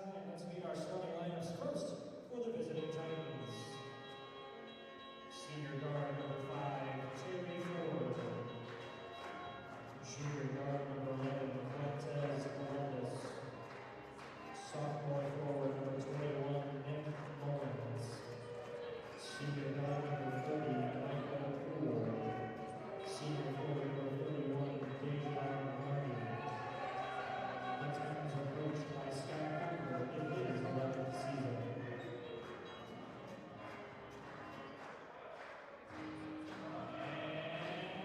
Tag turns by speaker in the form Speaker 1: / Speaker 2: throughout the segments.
Speaker 1: time, let's meet our starting lineups first for the visiting Titans. Senior guard number 5, Terry Ford. Junior guard number 11, Fuentes Columbus. Sophomore forward number 21, Nick Mullins. Senior guard number 30, Michael Poole. Senior forward number 31, Dejan Barney. The Titans are coached by Scott Cooper in his 11th season.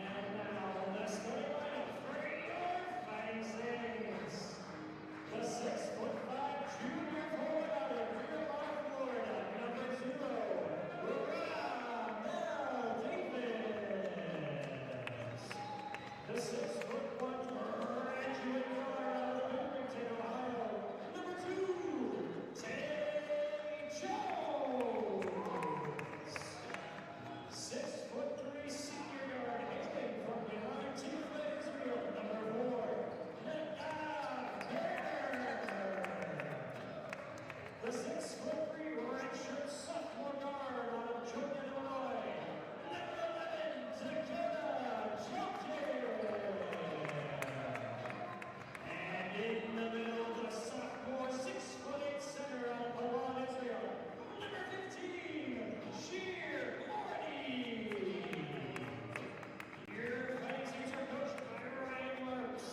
Speaker 1: And now the starting lineup for your Fighting Saints. The 6'5" junior forward out of Clearwater, Florida, number 0, Ramel Davis. The 6'1" graduate guard out of Bloomington, Ohio, number 2, Tay Jones. 6'3" senior guard hailing from behind Tifla, Israel, number 4, Nadav Gurner. The 6'3" redshirt sophomore guard out of Jordan, Illinois, number 11, Dakota Jokic. And in the middle, the sophomore 6'8" center out of Paran, Israel, number 15, Sheer Marty. Your Fighting Saints are coached by Ryan Marks.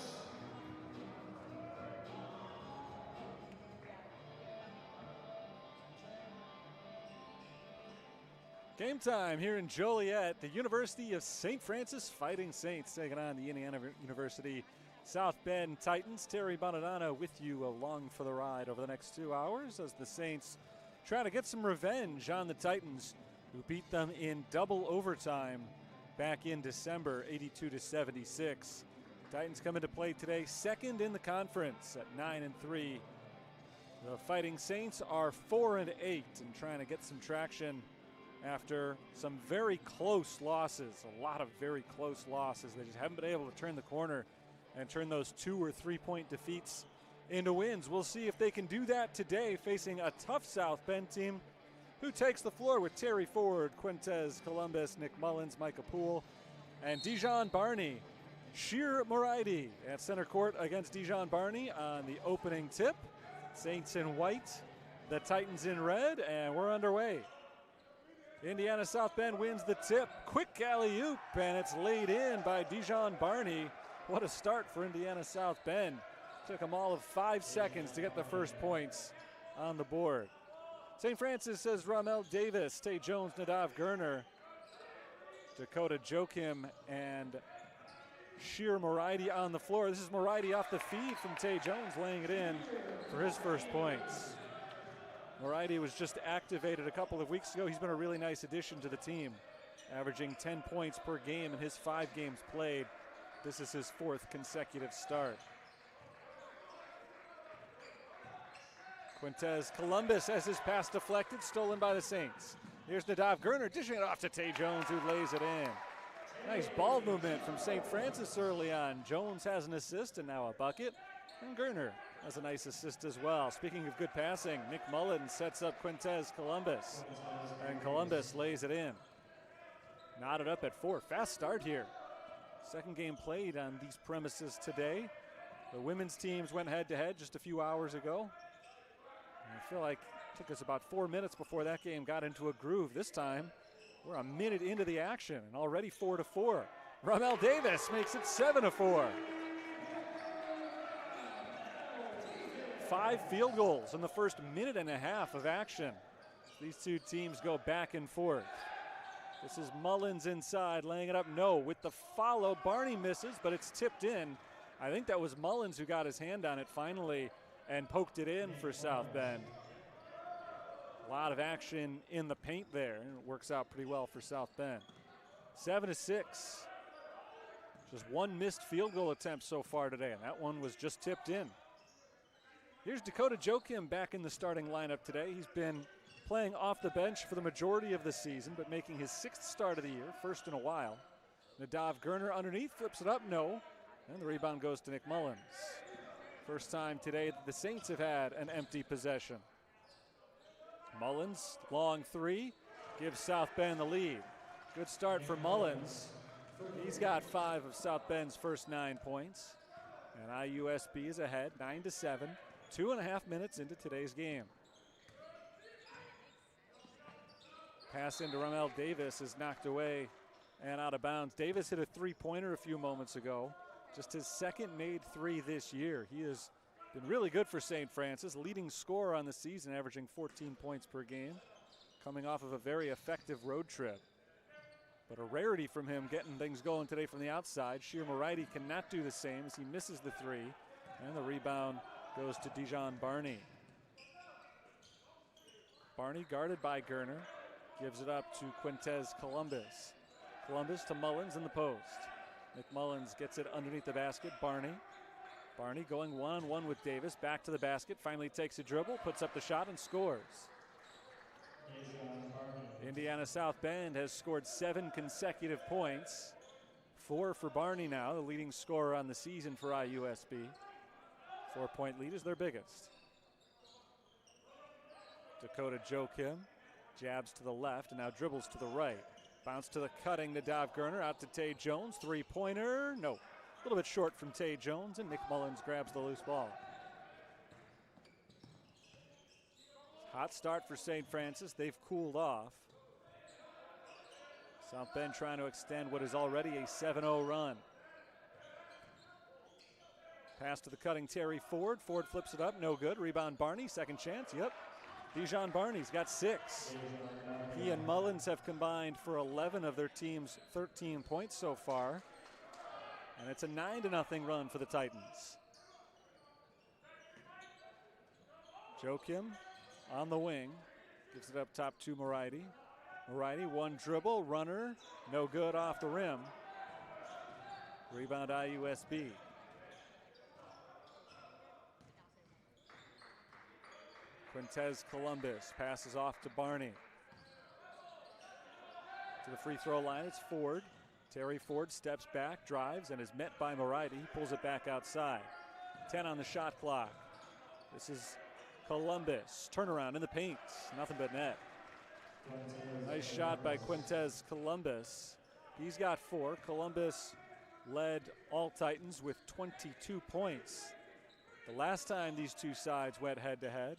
Speaker 2: Game time here in Joliet. The University of St. Francis Fighting Saints taking on the Indiana University South Bend Titans. Terry Bonadonna with you along for the ride over the next 2 hours as the Saints try to get some revenge on the Titans, who beat them in double overtime back in December, 82-76. Titans come into play today, second in the conference at 9-3. The Fighting Saints are 4-8 and trying to get some traction after some very close losses, a lot of very close losses. They just haven't been able to turn the corner and turn those 2 or 3 point defeats into wins. We'll see if they can do that today, facing a tough South Bend team who takes the floor with Terry Ford, Fuentes Columbus, Nick Mullins, Micah Poole, and Dejan Barney. Sheer Moriarty at center court against Dejan Barney on the opening tip. Saints in white, the Titans in red, and we're underway. Indiana South Bend wins the tip. Quick alley-oop, and it's laid in by Dejan Barney. What a start for Indiana South Bend. Took them all of 5 seconds to get the first points on the board. St. Francis says Ramel Davis, Tay Jones, Nadav Gurner, Dakota Jokim, and Sheer Moriarty on the floor. This is Moriarty off the feed from Tay Jones, laying it in for his first points. Moriarty was just activated a couple of weeks ago. He's been a really nice addition to the team, averaging 10 points per game in his 5 games played. This is his 4th consecutive start. Fuentes Columbus has his pass deflected, stolen by the Saints. Here's Nadav Gurner dishing it off to Tay Jones, who lays it in. Nice ball movement from St. Francis early on. Jones has an assist and now a bucket. And Gurner has a nice assist as well. Speaking of good passing, Nick Mullins sets up Fuentes Columbus. And Columbus lays it in. Knotted up at 4. Fast start here. Second game played on these premises today. The women's teams went head-to-head just a few hours ago. And I feel like it took us about 4 minutes before that game got into a groove. This time, we're a minute into the action and already 4-4. Ramel Davis makes it 7-4. 5 field goals in the first minute and a half of action. These two teams go back and forth. This is Mullins inside, laying it up. No, with the follow, Barney misses, but it's tipped in. I think that was Mullins who got his hand on it finally and poked it in for South Bend. A lot of action in the paint there, and it works out pretty well for South Bend. 7-6. Just 1 missed field goal attempt so far today, and that one was just tipped in. Here's Dakota Jokim back in the starting lineup today. He's been playing off the bench for the majority of the season, but making his 6th start of the year, first in a while. Nadav Gurner underneath, flips it up, no. And the rebound goes to Nick Mullins. First time today that the Saints have had an empty possession. Mullins, long three, gives South Bend the lead. Good start for Mullins. He's got 5 of South Bend's first 9 points. And IUSB is ahead, 9-7, 2.5 minutes into today's game. Pass into Ramel Davis is knocked away and out of bounds. Davis hit a three-pointer a few moments ago. Just his second made three this year. He has been really good for St. Francis, leading scorer on the season, averaging 14 points per game, coming off of a very effective road trip. But a rarity from him getting things going today from the outside. Sheer Moriarty cannot do the same as he misses the three. And the rebound goes to Dijon Barney. Barney guarded by Gerner. Gives it up to Quintez Columbus. Columbus to Mullins in the post. McMullins gets it underneath the basket. Barney going one-on-one with Davis. Back to the basket. Finally takes a dribble, puts up the shot, and scores. Indiana South Bend has scored 7 consecutive points. 4 for Barney now, the leading scorer on the season for IUSB. 4-point lead is their biggest. Dakota Joachim jabs to the left and now dribbles to the right. Bounce to the cutting to Dav Gerner, out to Tay Jones. Three-pointer, no. A little bit short from Tay Jones, and Nick Mullins grabs the loose ball. Hot start for St. Francis. They've cooled off. South Bend trying to extend what is already a 7-0 run. Pass to the cutting Terry Ford. Ford flips it up, no good. Rebound Barney, second chance, yep. Dijon Barney's got 6. He and Mullins have combined for 11 of their team's 13 points so far. And it's a 9-0 run for the Titans. Joachim on the wing. Gives it up top to Moriarty. Moriarty, one dribble, runner, no good off the rim. Rebound IUSB. Quintez Columbus passes off to Barney. To the free throw line, it's Ford. Terry Ford steps back, drives, and is met by Moriarty. He pulls it back outside. 10 on the shot clock. This is Columbus. Turnaround in the paint. Nothing but net. Nice shot by Quintez Columbus. He's got 4. Columbus led all Titans with 22 points. The last time these two sides went head-to-head.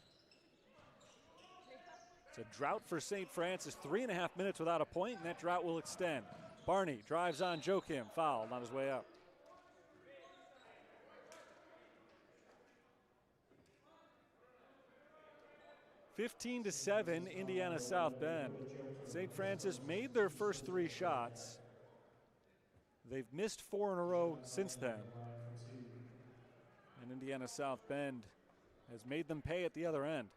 Speaker 2: It's a drought for St. Francis. 3.5 minutes without a point, and that drought will extend. Barney drives on Joachim. Fouled on his way up. (15-7), Indiana South Bend. St. Francis made their first 3 shots. They've missed 4 in a row since then. And Indiana South Bend has made them pay at the other end.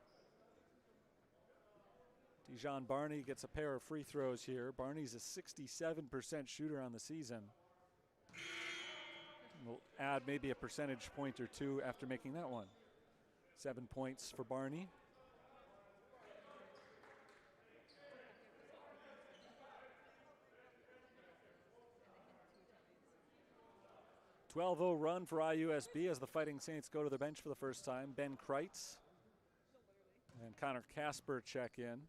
Speaker 2: Dijon Barney gets a pair of free throws here. Barney's a 67% shooter on the season. We'll add maybe a percentage point or 2 after making that one. 7 points for Barney. (12-0) run for IUSB as the Fighting Saints go to the bench for the first time. Ben Kreitz and Connor Casper check in.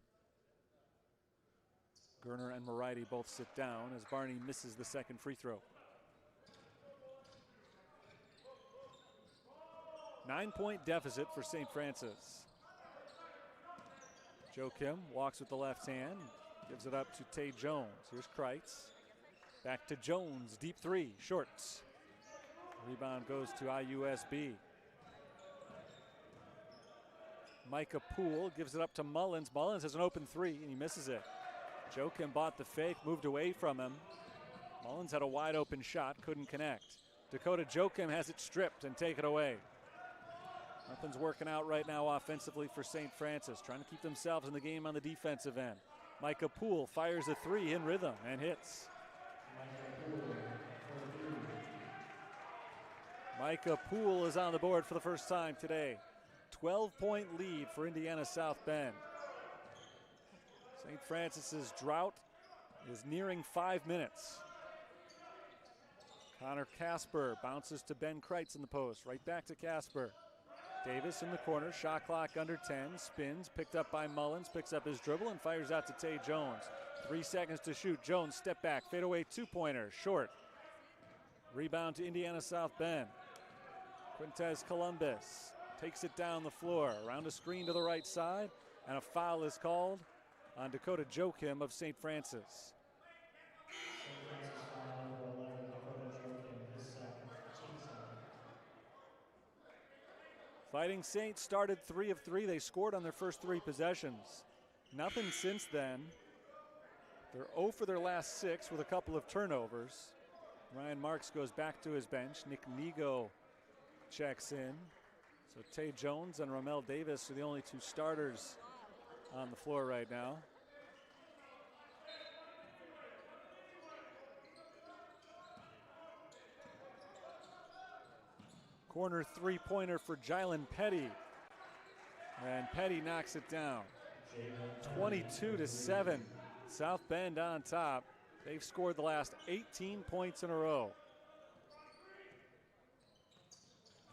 Speaker 2: Gerner and Moriarty both sit down as Barney misses the second free throw. 9-point deficit for St. Francis. Joachim walks with the left hand, gives it up to Tay Jones. Here's Kreitz. Back to Jones, deep three, shorts. Rebound goes to IUSB. Micah Poole gives it up to Mullins. Mullins has an open three and he misses it. Joachim bought the fake, moved away from him. Mullins had a wide open shot, couldn't connect. Dakota Joachim has it stripped and taken away. Nothing's working out right now offensively for St. Francis, trying to keep themselves in the game on the defensive end. Micah Poole fires a three in rhythm and hits. Micah Poole is on the board for the first time today. 12-point lead for Indiana South Bend. St. Francis's drought is nearing 5 minutes. Connor Casper bounces to Ben Kreitz in the post. Right back to Casper. Davis in the corner, shot clock under 10, spins, picked up by Mullins, picks up his dribble and fires out to Tay Jones. 3 seconds to shoot. Jones step back, fadeaway two-pointer, short. Rebound to Indiana South Bend. Quintez Columbus takes it down the floor, around a screen to the right side, and a foul is called on Dakota Joachim of St. Francis. Fighting Saints started 3 of 3. They scored on their first 3 possessions. Nothing since then. They're 0 for their last 6 with a couple of turnovers. Ryan Marks goes back to his bench. Nick Nigo checks in. So Tay Jones and Romel Davis are the only 2 starters on the floor right now. Corner three-pointer for Jylan Petty. And Petty knocks it down. 22-7. South Bend on top. They've scored the last 18 points in a row.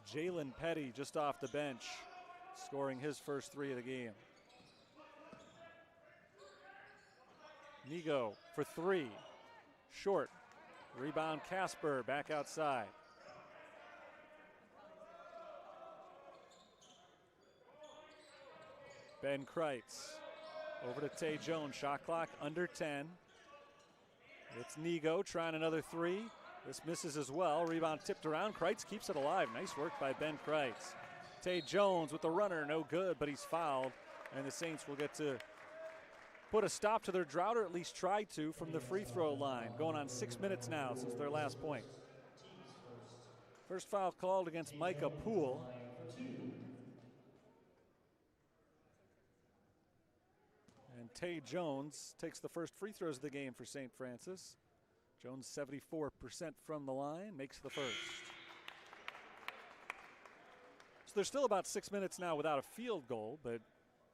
Speaker 2: Jylan Petty just off the bench, scoring his first 3 of the game. Nigo for 3. Short. Rebound Casper back outside. Ben Kreitz over to Tay Jones. Shot clock under 10. It's Nigo trying another 3. This misses as well. Rebound tipped around. Kreitz keeps it alive. Nice work by Ben Kreitz. Tay Jones with the runner. No good, but he's fouled. And the Saints will get to put a stop to their drought, or at least try to, from the free throw line. Going on 6 minutes now since their last point. First foul called against Micah Poole. And Tay Jones takes the first free throws of the game for St. Francis. Jones 74% from the line, makes the first. So there's still about 6 minutes now without a field goal, but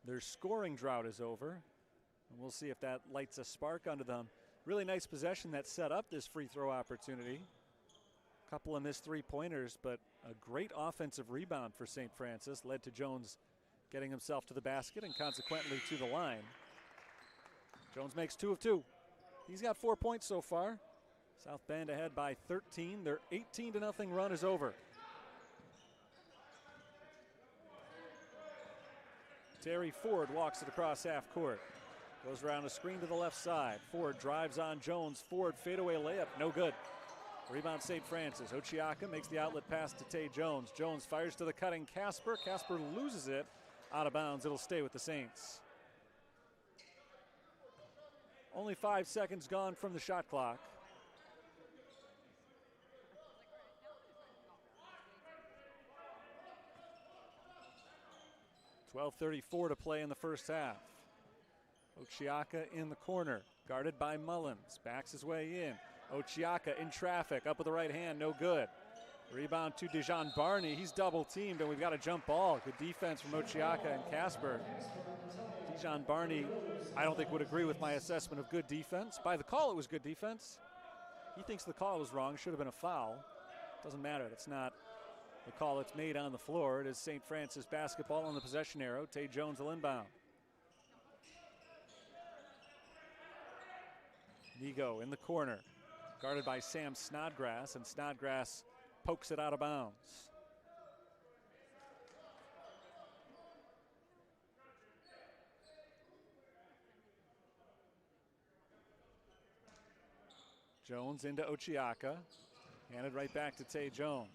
Speaker 2: their scoring drought is over. And we'll see if that lights a spark under them. Really nice possession that set up this free throw opportunity. A couple of missed 3-pointers, but a great offensive rebound for St. Francis led to Jones getting himself to the basket and consequently to the line. Jones makes 2 of 2. He's got 4 points so far. South Bend ahead by 13. Their 18-0 run is over. Terry Ford walks it across half court. Goes around a screen to the left side. Ford drives on Jones. Ford fadeaway layup, no good. Rebound St. Francis. Ochiaka makes the outlet pass to Tay Jones. Jones fires to the cutting Casper. Casper loses it out of bounds. It'll stay with the Saints. Only 5 seconds gone from the shot clock. .12:34 to play in the first half. Ochiaka in the corner, guarded by Mullins. Backs his way in. Ochiaka in traffic, up with the right hand, no good. Rebound to Dejan Barney. He's double teamed, and we've got a jump ball. Good defense from Ochiaka and Casper. Dejan Barney, I don't think would agree with my assessment of good defense. By the call, it was good defense. He thinks the call was wrong, should have been a foul. Doesn't matter, that's not the call that's made on the floor. It is St. Francis basketball on the possession arrow. Tay Jones will inbound. Nigo in the corner, guarded by Sam Snodgrass, and Snodgrass pokes it out of bounds. Jones into Ochiaka, handed right back to Tay Jones.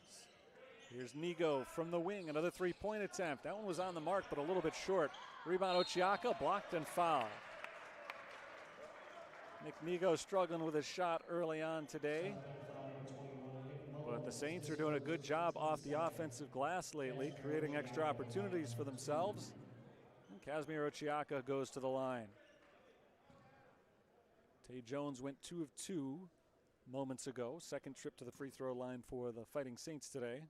Speaker 2: Here's Nigo from the wing, another 3-point attempt. That one was on the mark, but a little bit short. Rebound Ochiaka, blocked and fouled. Nick Nigo struggling with his shot early on today. But the Saints are doing a good job off the offensive glass lately, creating extra opportunities for themselves. And Kazmir Ochiaka goes to the line. Tay Jones went 2 of 2 moments ago. Second trip to the free throw line for the Fighting Saints today.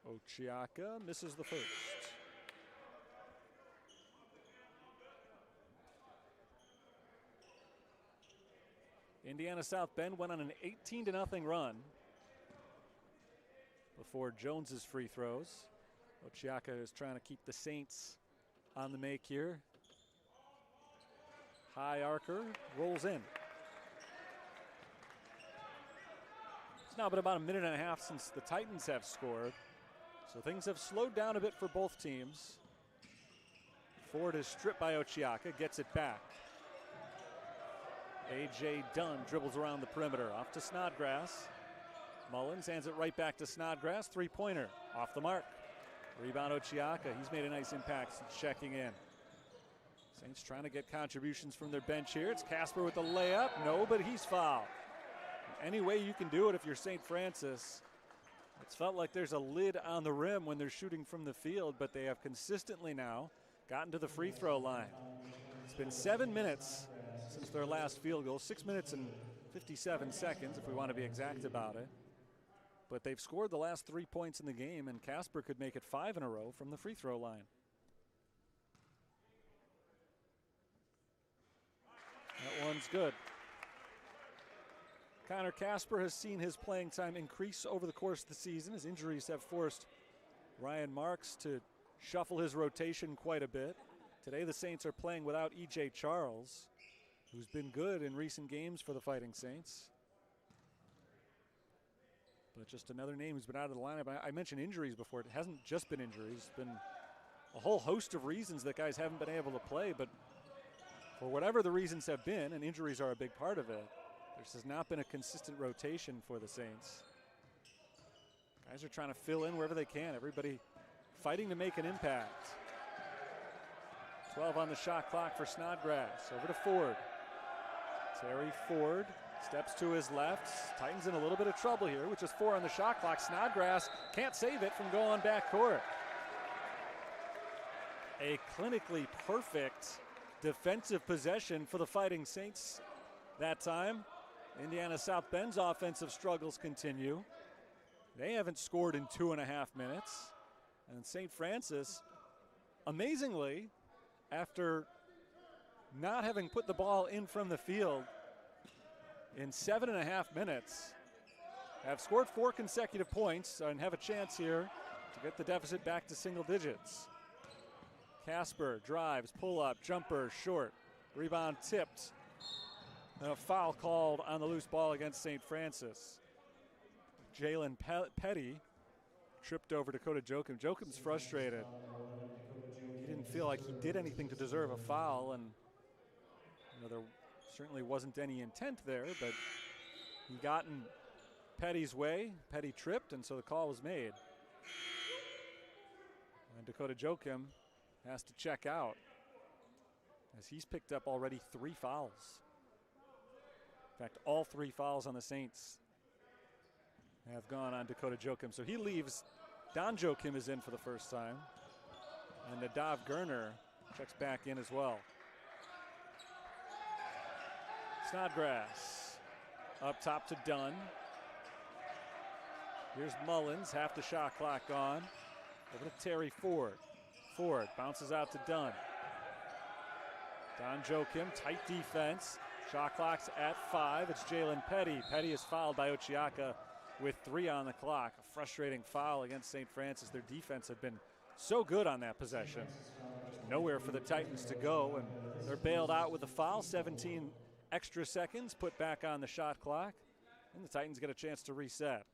Speaker 2: Ochiaka misses the first. Indiana South Bend went on an 18-0 run before Jones's free throws. Ochiaka is trying to keep the Saints on the make here. High arcer rolls in. It's now been about a minute and a half since the Titans have scored, so things have slowed down a bit for both teams. Ford is stripped by Ochiaka, gets it back. A.J. Dunn dribbles around the perimeter, off to Snodgrass. Mullins hands it right back to Snodgrass, three-pointer, off the mark. Rebound Ochiaka, he's made a nice impact since checking in. Saints trying to get contributions from their bench here. It's Casper with the layup, no, but he's fouled. Any way you can do it if you're St. Francis. It's felt like there's a lid on the rim when they're shooting from the field, but they have consistently now gotten to the free throw line. It's been 7 minutes since their last field goal, 6 minutes and 57 seconds if we want to be exact about it. But they've scored the last 3 points in the game, and Casper could make it 5 in a row from the free throw line. That one's good. Connor Casper has seen his playing time increase over the course of the season. His injuries have forced Ryan Marks to shuffle his rotation quite a bit. Today the Saints are playing without E.J. Charles, who's been good in recent games for the Fighting Saints. But just another name who's been out of the lineup. I mentioned injuries before. It hasn't just been injuries. It's been a whole host of reasons that guys haven't been able to play. But for whatever the reasons have been, and injuries are a big part of it, there has not been a consistent rotation for the Saints. Guys are trying to fill in wherever they can. Everybody fighting to make an impact. 12 on the shot clock for Snodgrass. Over to Ford. Terry Ford steps to his left. Titans in a little bit of trouble here, which is 4 on the shot clock. Snodgrass can't save it from going back court. A clinically perfect defensive possession for the Fighting Saints that time. Indiana South Bend's offensive struggles continue. They haven't scored in 2.5 minutes. And St. Francis, amazingly, after not having put the ball in from the field in 7.5 minutes, have scored 4 consecutive points and have a chance here to get the deficit back to single digits. Casper drives, pull up, jumper, short. Rebound tipped. And a foul called on the loose ball against St. Francis. Jalen Petty tripped over Dakota Joachim. Joachim's frustrated. He didn't feel like he did anything to deserve a foul, and there certainly wasn't any intent there, but he got in Petty's way. Petty tripped, and so the call was made. And Dakota Joachim has to check out as he's picked up already 3 fouls. In fact, all 3 fouls on the Saints have gone on Dakota Joachim. So he leaves. Don Joachim is in for the first time. And Nadav Gerner checks back in as well. Snodgrass up top to Dunn. Here's Mullins, half the shot clock gone. Over to Terry Ford. Ford bounces out to Dunn. Don Joachim, tight defense. Shot clock's at 5. It's Jalen Petty. Petty is fouled by Ochiaka with 3 on the clock. A frustrating foul against St. Francis. Their defense had been so good on that possession. Nowhere for the Titans to go, and they're bailed out with a foul. 17 extra seconds put back on the shot clock, and the Titans get a chance to reset.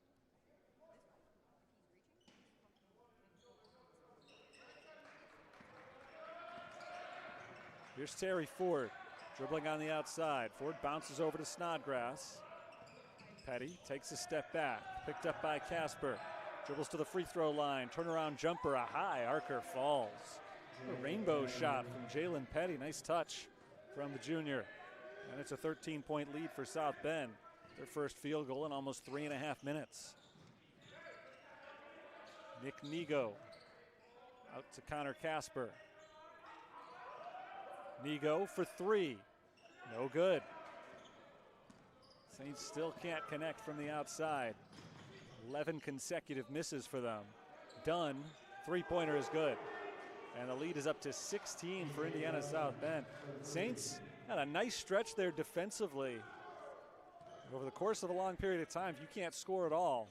Speaker 2: Here's Terry Ford. Dribbling on the outside. Ford bounces over to Snodgrass. Petty takes a step back. Picked up by Casper. Dribbles to the free throw line. Turnaround jumper. A high arcer falls. A rainbow shot from Jalen Petty. Nice touch from the junior. And it's a 13-point lead for South Bend. Their first field goal in almost 3.5 minutes. Nick Nigo out to Connor Casper. Nigo for 3. No good. Saints still can't connect from the outside. 11 consecutive misses for them. Dunn, 3-pointer is good. And the lead is up to 16 for Indiana South Bend. Saints had a nice stretch there defensively. over the course of a long period of time, if you can't score at all,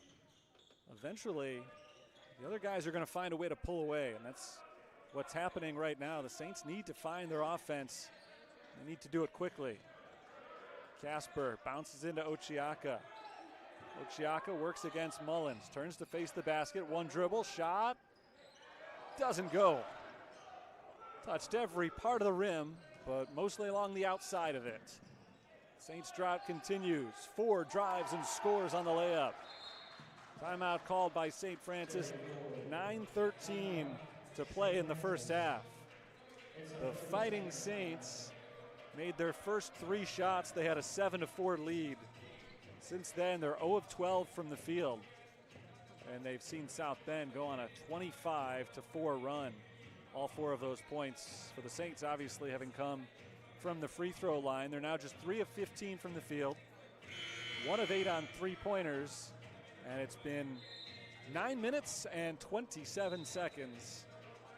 Speaker 2: eventually the other guys are going to find a way to pull away, and that's what's happening right now. The Saints need to find their offense. They need to do it quickly. Casper bounces into Ochiaka. Ochiaka works against Mullins, turns to face the basket, one dribble, shot, doesn't go. Touched every part of the rim, but mostly along the outside of it. Saints drought continues. 4 drives and scores on the layup. Timeout called by St. Francis. 9:13 to play in the first half. The Fighting Saints made their first 3 shots. They had a 7-4 lead. Since then, they're 0 of 12 from the field. And they've seen South Bend go on a 25-4 run. All 4 of those points for the Saints obviously having come from the free throw line. They're now just 3 of 15 from the field, 1 of 8 on 3-pointers, and it's been 9 minutes and 27 seconds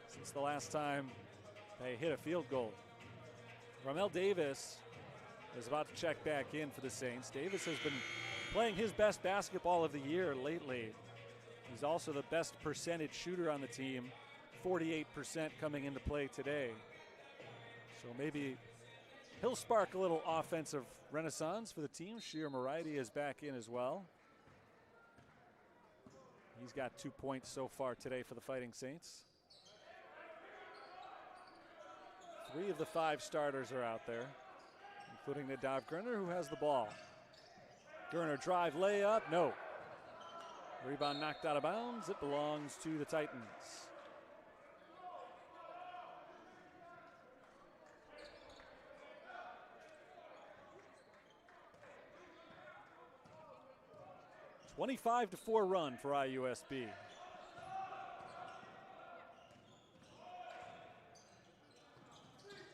Speaker 2: since the last time they hit a field goal. Ramel Davis is about to check back in for the Saints. Davis has been playing his best basketball of the year lately. He's also the best percentage shooter on the team, 48% coming into play today. So maybe he'll spark a little offensive renaissance for the team. Sheer Moriarty is back in as well. He's got 2 points so far today for the Fighting Saints. 3 of the 5 starters are out there, including Nadav Gurner, who has the ball. Gurner drive, layup, no. Rebound knocked out of bounds. It belongs to the Titans. A 25-4 run for IUSB.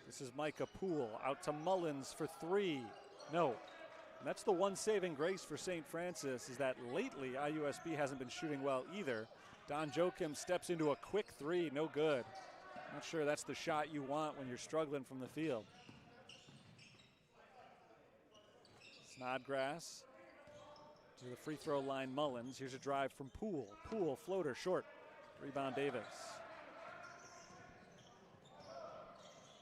Speaker 2: This is Micah Poole out to Mullins for 3. No. And that's the one saving grace for St. Francis, is that lately IUSB hasn't been shooting well either. Don Joachim steps into a quick 3, no good. Not sure that's the shot you want when you're struggling from the field. Snodgrass to the free throw line, Mullins. Here's a drive from Poole. Poole, floater, short. Rebound Davis.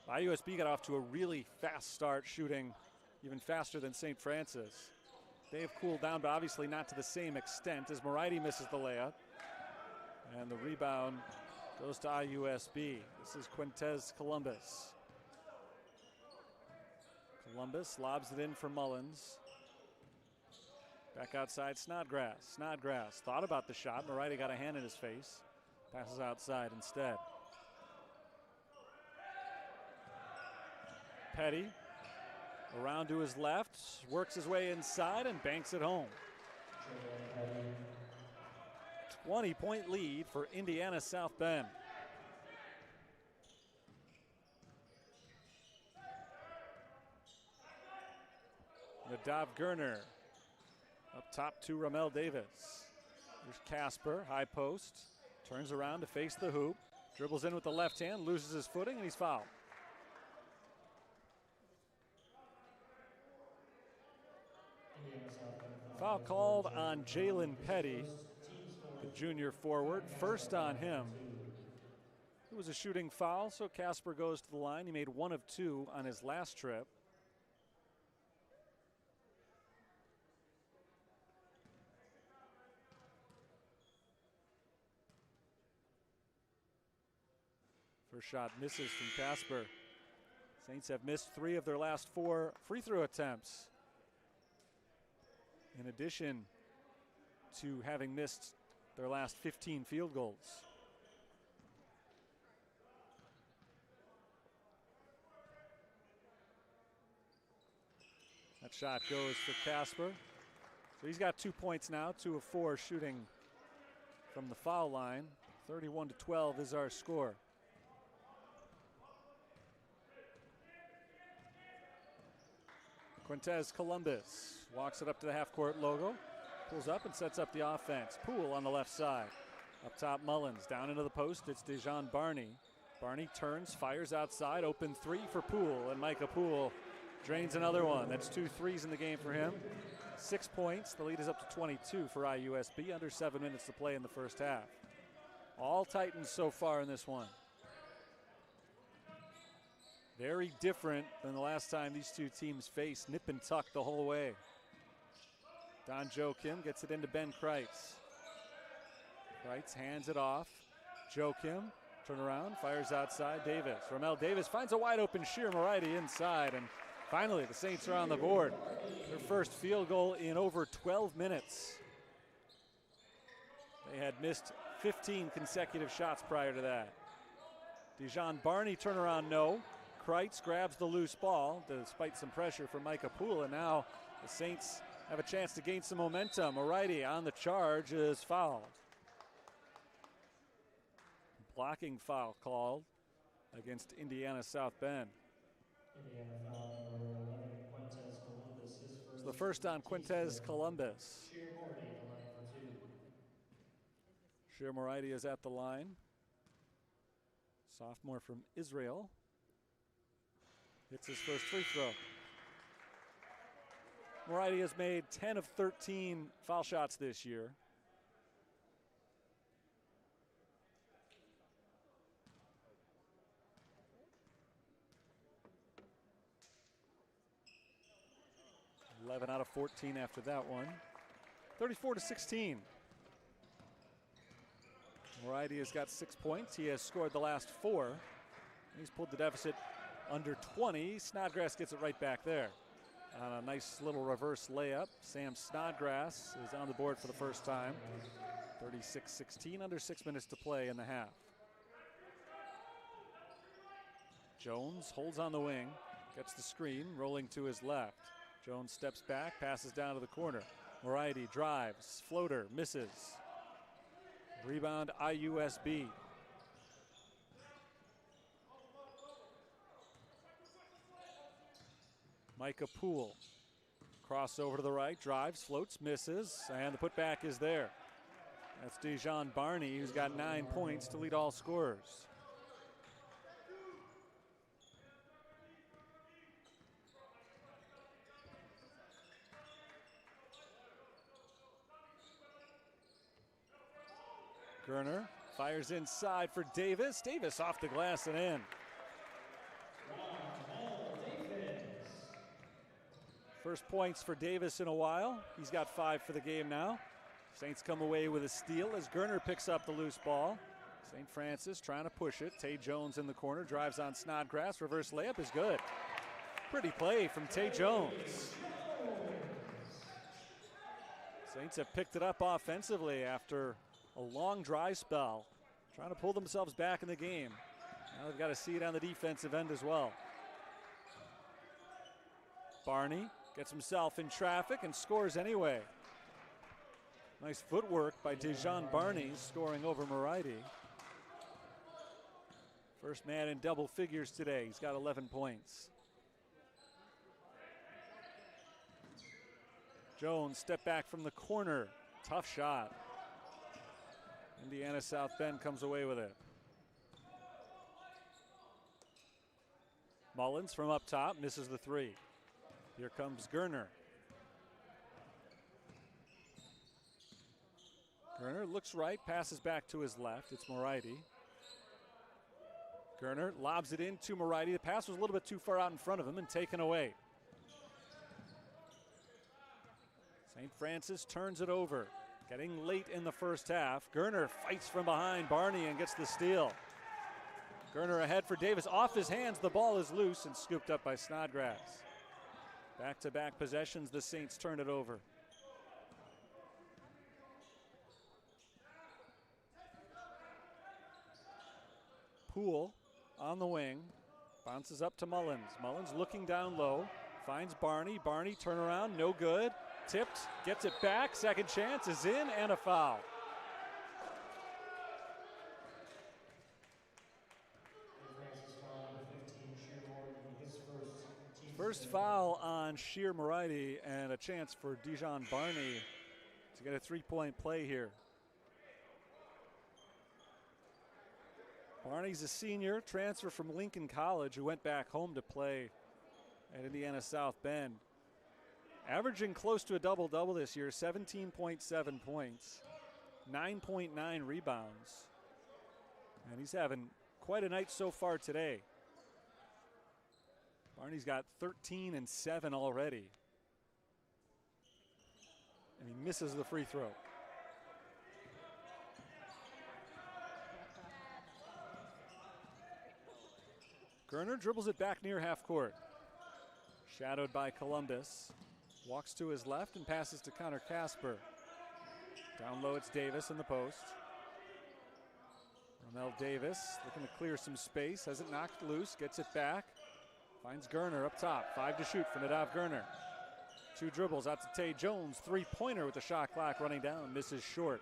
Speaker 2: IUSB got off to a really fast start, shooting even faster than St. Francis. They've cooled down, but obviously not to the same extent, as Moriarty misses the layup. And the rebound goes to IUSB. This is Quintez Columbus. Columbus lobs it in for Mullins. Back outside, Snodgrass. Snodgrass thought about the shot. Moriarty got a hand in his face. Passes outside instead. Petty around to his left, works his way inside and banks it home. 20-point lead for Indiana South Bend. Nadav Gurner up top to Ramel Davis. There's Casper, high post, turns around to face the hoop, dribbles in with the left hand, loses his footing, and he's fouled. Foul called on Jalen Petty, the junior forward. First on him. It was a shooting foul, so Casper goes to the line. He made 1 of 2 on his last trip. First shot misses from Casper. Saints have missed 3 of their last 4 free throw attempts, in addition to having missed their last 15 field goals. That shot goes for Casper. So he's got 2 points now, 2 of 4 shooting from the foul line. 31-12 is our score. Quintez Columbus walks it up to the half-court logo, pulls up and sets up the offense. Poole on the left side. Up top, Mullins. Down into the post, it's Dejan Barney. Barney turns, fires outside, open 3 for Poole, and Micah Poole Drains another one. That's 2 threes in the game for him. 6 points. The lead is up to 22 for IUSB. Under 7 minutes to play in the first half. All Titans so far in this one. Very different than the last time these two teams faced. Nip and tuck the whole way. Don Joachim gets it into Ben Kreitz. Kreitz hands it off. Joachim, turn around, fires outside. Davis. Ramel Davis finds a wide open Sheer Moriarty inside. And finally, the Saints are on the board. Their first field goal in over 12 minutes. They had missed 15 consecutive shots prior to that. Dijon Barney turnaround, no. Kreitz grabs the loose ball despite some pressure from Micah Poole, and now the Saints have a chance to gain some momentum. Moriarty on the charge is fouled. Blocking foul called against Indiana South Bend.
Speaker 1: Indiana foul number 11, Quintez Columbus. His first.
Speaker 2: It's the first on Quintez Columbus.
Speaker 1: Sheer Moriarty at the line for 2.
Speaker 2: Sheer Moriarty is at the line. Sophomore from Israel. Hits his first free throw. Moriarty has made 10 of 13 foul shots this year. (11 out of 14 after that one. 34-16. Moriarty has got 6 points. He has scored the last 4. He's pulled the deficit under 20. Snodgrass gets it right back there. On a nice little reverse layup. Sam Snodgrass is on the board for the first time. 36-16, under 6 minutes to play in the half. Jones holds on the wing, gets the screen, rolling to his left. Jones steps back, passes down to the corner. Moriarty drives, floater, misses. Rebound IUSB. Micah Poole. Cross over to the right, drives, floats, misses, and the putback is there. That's Dijon Barney, who's got 9 points to lead all scorers. Gerner fires inside for Davis. Davis off the glass and in. First points for Davis in a while. He's got 5 for the game now. Saints come away with a steal as Gerner picks up the loose ball. St. Francis trying to push it. Tay Jones in the corner, drives on Snodgrass. Reverse layup is good. Pretty play from Tay Jones. Saints have picked it up offensively after a long dry spell, trying to pull themselves back in the game. Now they've got to see it on the defensive end as well. Barney gets himself in traffic and scores anyway. Nice footwork by Dijon Barney, scoring over Moriarty. First man in double figures today. He's got 11 points. Jones step back from the corner. Tough shot. Indiana South Bend comes away with it. Mullins from up top misses the 3. Here comes Gerner. Gerner looks right, passes back to his left. It's Moriarty. Gerner lobs it in to Moriarty. The pass was a little bit too far out in front of him and taken away. St. Francis turns it over. Getting late in the first half. Gerner fights from behind Barney and gets the steal. Gerner ahead for Davis. Off his hands, the ball is loose and scooped up by Snodgrass. Back-to-back possessions, the Saints turn it over. Poole on the wing, bounces up to Mullins. Mullins looking down low, finds Barney. Barney turnaround, no good. Tipped, gets it back, second chance is in, and a foul. First foul on Sheer Moriarty and a chance for Dijon Barney to get a 3-point play here. Barney's a senior, transfer from Lincoln College, who went back home to play at Indiana South Bend. Averaging close to a double-double this year, 17.7 points, 9.9 rebounds. And he's having quite a night so far today. Barney's got 13 and 7 already. And he misses the free throw. Gerner dribbles it back near half court. Shadowed by Columbus. Walks to his left and passes to Connor Casper. Down low, it's Davis in the post. Romel Davis looking to clear some space. Has it knocked loose, gets it back. Finds Gerner up top. 5 to shoot for Nadav Gerner. 2 dribbles out to Tay Jones. 3-pointer with the shot clock running down. Misses short.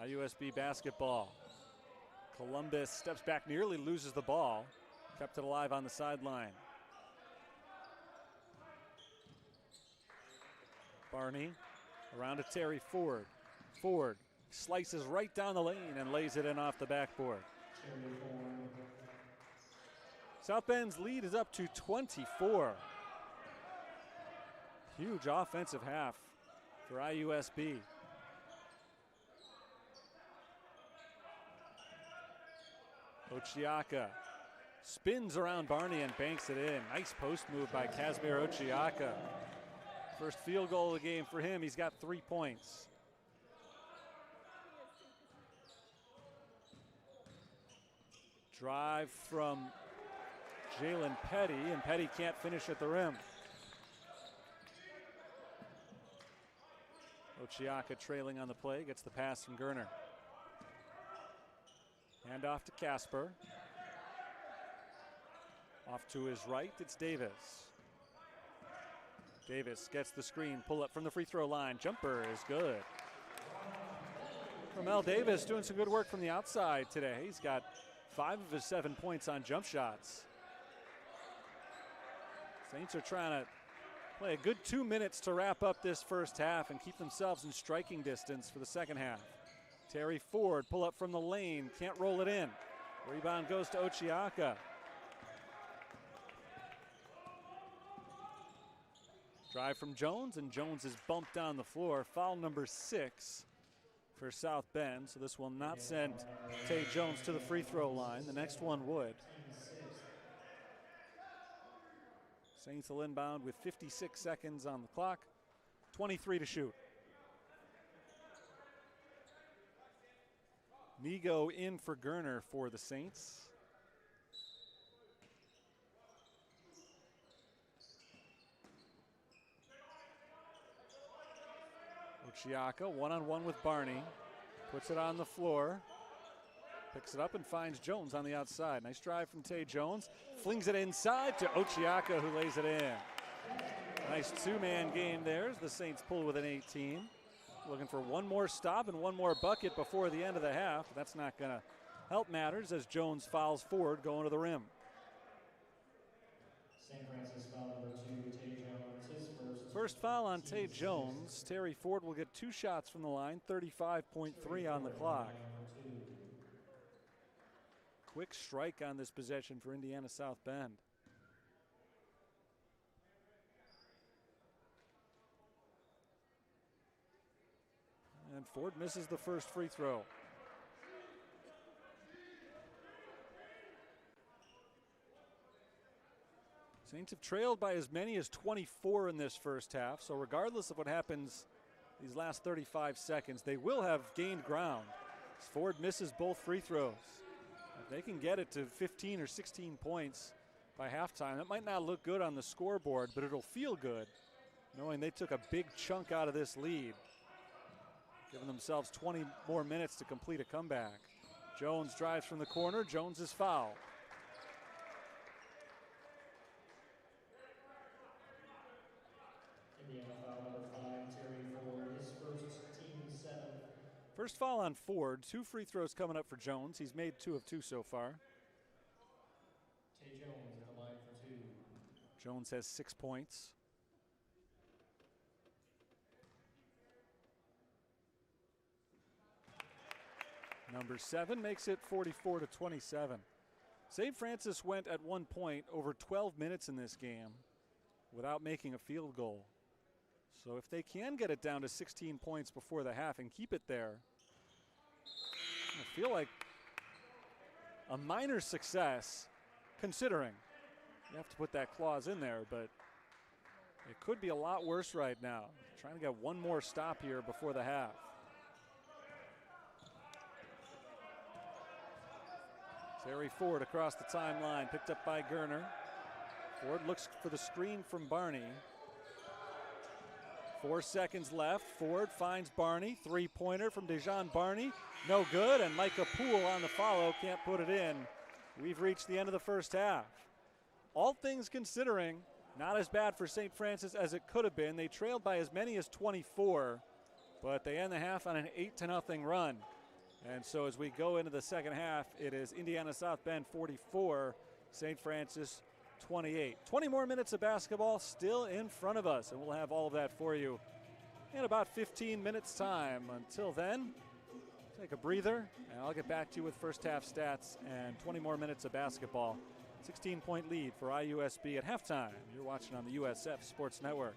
Speaker 2: IUSB basketball. Columbus steps back, nearly loses the ball. Kept it alive on the sideline. Barney around to Terry Ford. Ford slices right down the lane and lays it in off the backboard. South Bend's lead is up to 24. Huge offensive half for IUSB. Ochiaka spins around Barney and banks it in. Nice post move by Kazmir Ochiaka. First field goal of the game for him. He's got 3 points. Drive from Jalen Petty, and Petty can't finish at the rim. Ochiaka trailing on the play, gets the pass from Gerner. Hand off to Casper. Off to his right, it's Davis. Davis gets the screen, pull up from the free throw line. Jumper is good. Romel Davis doing some good work from the outside today. He's got 5 of his 7 points on jump shots. Saints are trying to play a good 2 minutes to wrap up this first half and keep themselves in striking distance for the second half. Terry Ford, pull up from the lane, can't roll it in. Rebound goes to Ochiaka. Drive from Jones, and Jones is bumped down the floor. Foul number 6 for South Bend, so this will not send Tay Jones to the free throw line. The next one would. Saints will inbound with 56 seconds on the clock, 23 to shoot. Nigo in for Gerner for the Saints. Ochiaka one-on-one with Barney. Puts it on the floor. Picks it up and finds Jones on the outside. Nice drive from Tay Jones. Flings it inside to Ochiaka, who lays it in. Nice 2-man game there as the Saints pull with an 18. Looking for one more stop and one more bucket before the end of the half. That's not going to help matters as Jones fouls Ford going to the rim.
Speaker 1: St. Francis foul number 2, Tay Jones, his
Speaker 2: First foul on Tay Jones. Terry Ford will get 2 shots from the line, 35.3 on the clock. Quick strike on this possession for Indiana South Bend. And Ford misses the first free throw. Saints have trailed by as many as 24 in this first half, so regardless of what happens these last 35 seconds, they will have gained ground. Ford misses both free throws. If they can get it to 15 or 16 points by halftime, that might not look good on the scoreboard, but it'll feel good knowing they took a big chunk out of this lead, giving themselves 20 more minutes to complete a comeback. Jones drives from the corner. Jones is fouled.
Speaker 1: Indiana foul number 5, Terry Ford, his first, team 7th.
Speaker 2: First foul on Ford. 2 free throws coming up for Jones. He's made 2 of 2 so far.
Speaker 1: Tay Jones at the line for 2.
Speaker 2: Jones has 6 points. Number 7 makes it 44-27. St. Francis went at one point over 12 minutes in this game without making a field goal. So if they can get it down to 16 points before the half and keep it there, I feel like a minor success, considering you have to put that clause in there, but it could be a lot worse right now. Trying to get one more stop here before the half. Terry Ford across the timeline, picked up by Gerner. Ford looks for the screen from Barney. 4 seconds left. Ford finds Barney. Three-pointer from Dejan Barney. No good, and Micah Poole on the follow. Can't put it in. We've reached the end of the first half. All things considering, not as bad for St. Francis as it could have been. They trailed by as many as 24, but they end the half on an 8-0 run. And so as we go into the second half, it is Indiana South Bend 44, St. Francis 28. 20 more minutes of basketball still in front of us, and we'll have all of that for you in about 15 minutes time. Until then, take a breather, and I'll get back to you with first half stats and 20 more minutes of basketball. 16-point lead for IUSB at halftime. You're watching on the USF Sports Network.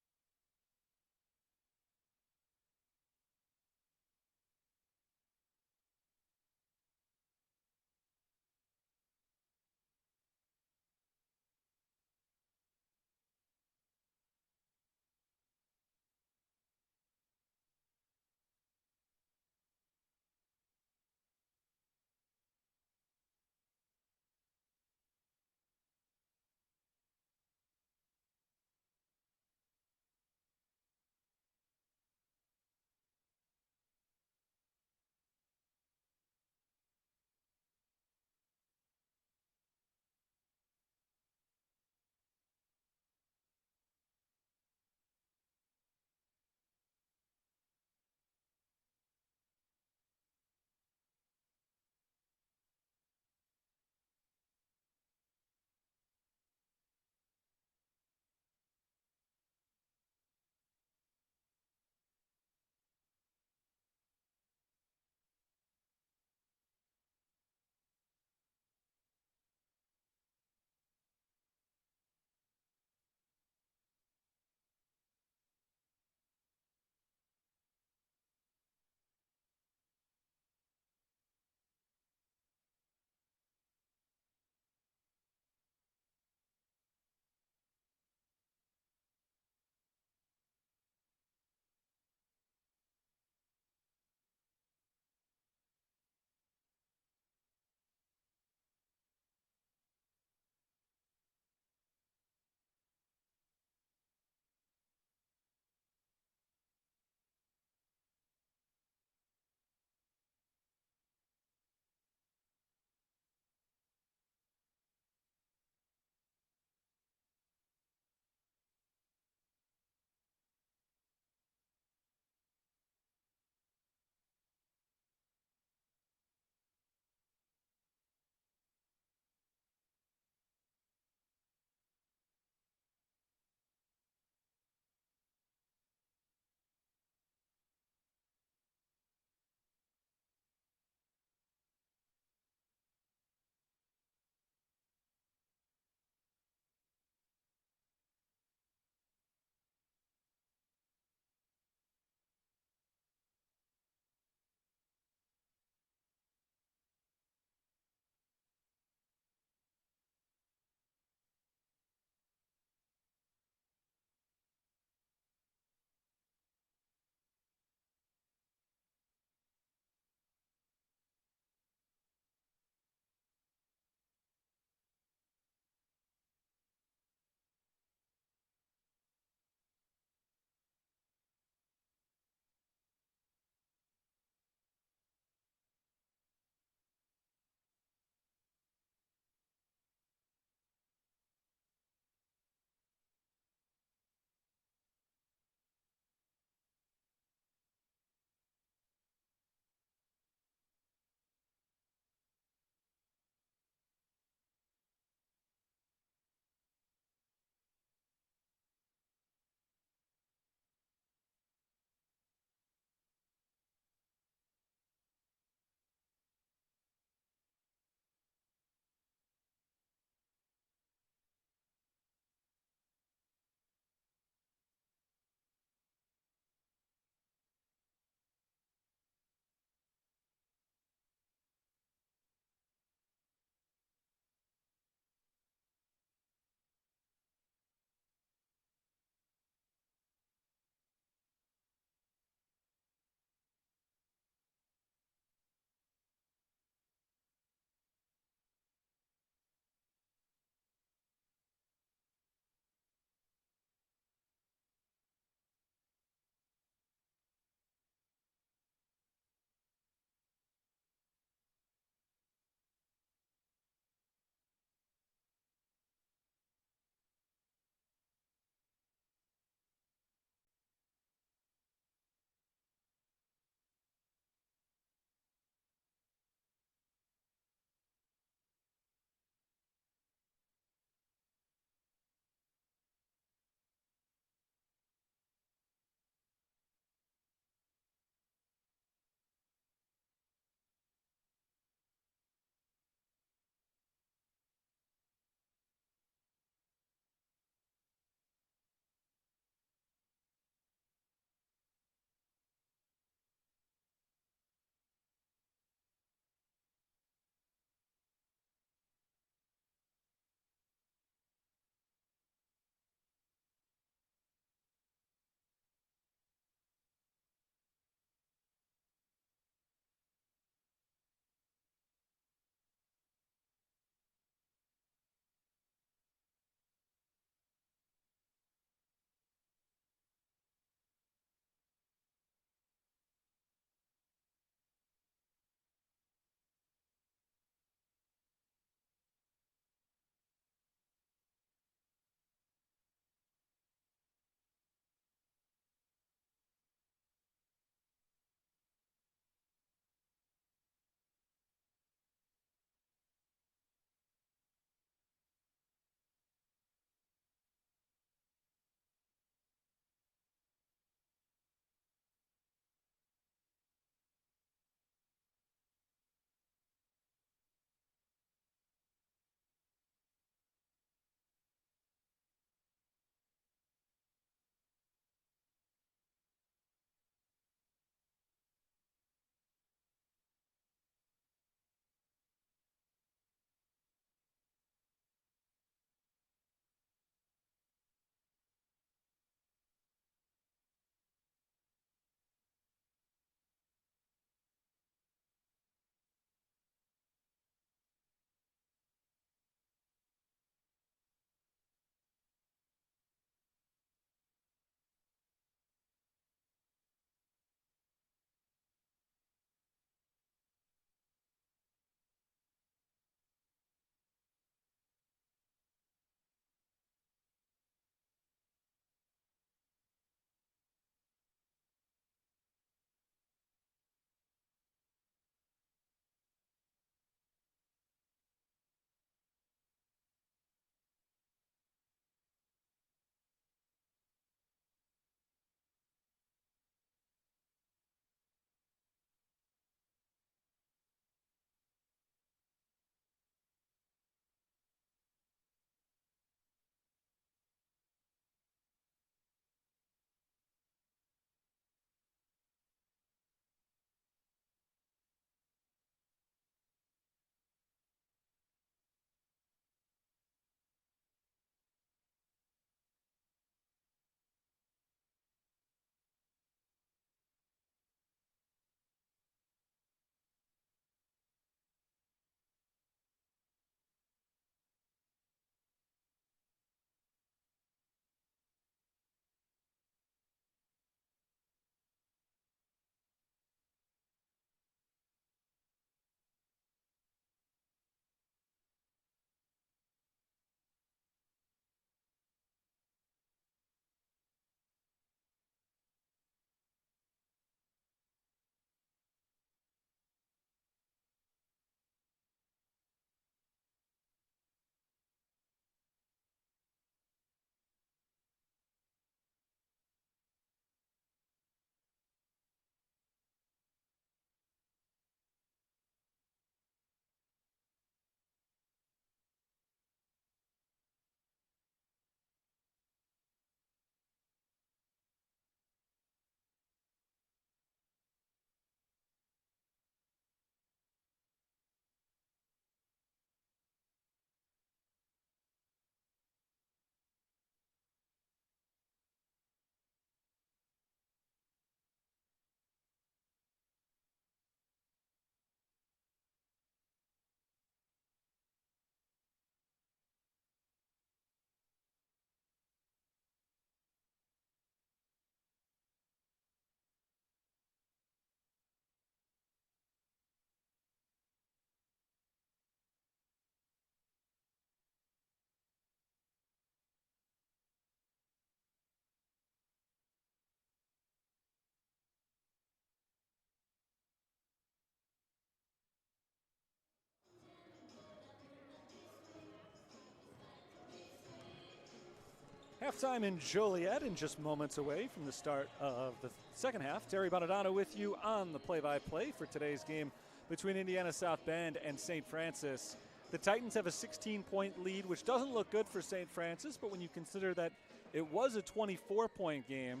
Speaker 2: Halftime in Joliet and just moments away from the start of the second half. Terry Bonadonna with you on the play-by-play for today's game between Indiana South Bend and St. Francis. The Titans have a 16-point lead, which doesn't look good for St. Francis, but when you consider that it was a 24-point game,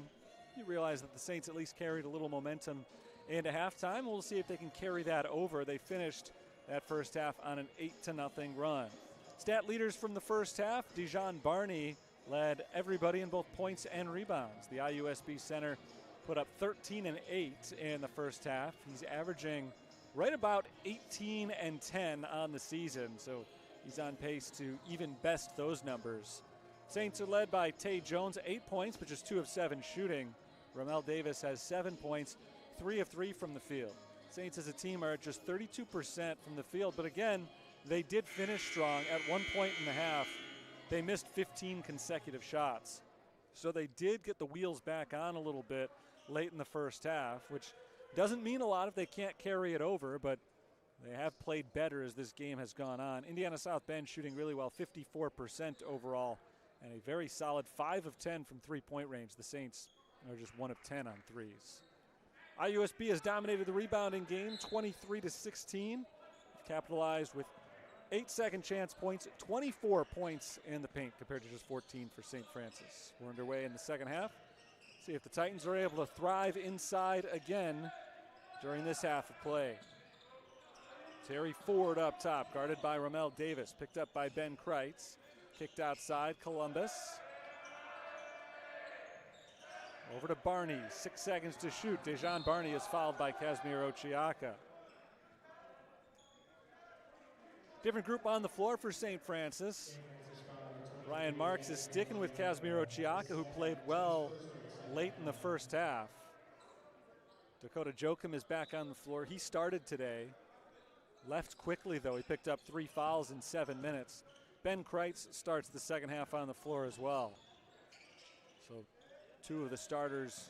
Speaker 2: you realize that the Saints at least carried a little momentum into halftime. We'll see if they can carry that over. They finished that first half on an 8-0 run. Stat leaders from the first half, Dijon Barney led everybody in both points and rebounds. The IUSB center put up 13 and 8 in the first half. He's averaging right about 18 and 10 on the season, so he's on pace to even best those numbers. Saints are led by Tay Jones, 8 points, but just 2 of 7 shooting. Ramel Davis has 7 points, 3 of 3 from the field. Saints as a team are at just 32% from the field, but again, they did finish strong. At one point in the half, they missed 15 consecutive shots. So they did get the wheels back on a little bit late in the first half, which doesn't mean a lot if they can't carry it over, but they have played better as this game has gone on. Indiana South Bend shooting really well, 54% overall, and a very solid 5 of 10 from three-point range. The Saints are just 1 of 10 on threes. IUSB has dominated the rebounding game, 23-16. Capitalized with 8 second chance points, 24 points in the paint compared to just 14 for St. Francis. We're underway in the second half. See if the Titans are able to thrive inside again during this half of play. Terry Ford up top, guarded by Ramel Davis, picked up by Ben Kreitz. Kicked outside, Columbus. Over to Barney, 6 seconds to shoot. Dijon Barney is fouled by Kazmir Ochiaka. Different group on the floor for St. Francis. Ryan Marks is sticking with Kazmir Ochiaka, who played well late in the first half. Dakota Joachim is back on the floor. He started today. Left quickly, though. He picked up 3 fouls in 7 minutes. Ben Kreitz starts the second half on the floor as well. So 2 of the starters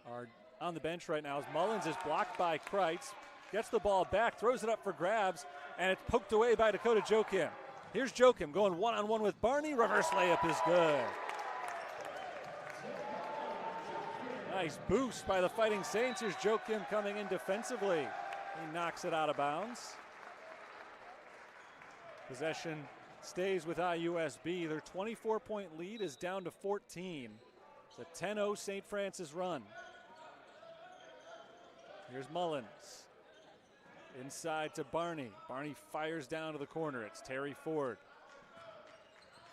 Speaker 2: are on the bench right now. As Mullins is blocked by Kreitz. Gets the ball back, throws it up for grabs, and it's poked away by Dakota Joachim. Here's Joachim going one-on-one with Barney. Reverse layup is good. Nice boost by the Fighting Saints. Here's Joachim coming in defensively. He knocks it out of bounds. Possession stays with IUSB. Their 24-point lead is down to 14. It's a 10-0 St. Francis run. Here's Mullins. Inside to Barney. Barney fires down to the corner. It's Terry Ford.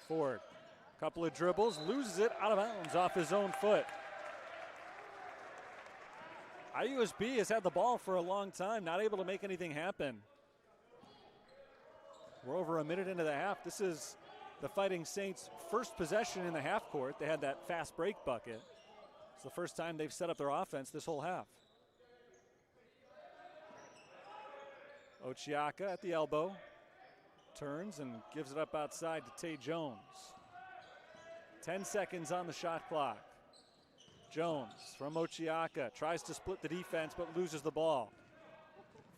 Speaker 2: Ford, couple of dribbles, loses it out of bounds off his own foot. IUSB has had the ball for a long time, not able to make anything happen. We're over a minute into the half. This is the Fighting Saints' first possession in the half court. They had that fast break bucket. It's the first time they've set up their offense this whole half. Ochiaka at the elbow, turns and gives it up outside to Tay Jones. 10 seconds on the shot clock. Jones from Ochiaka tries to split the defense but loses the ball.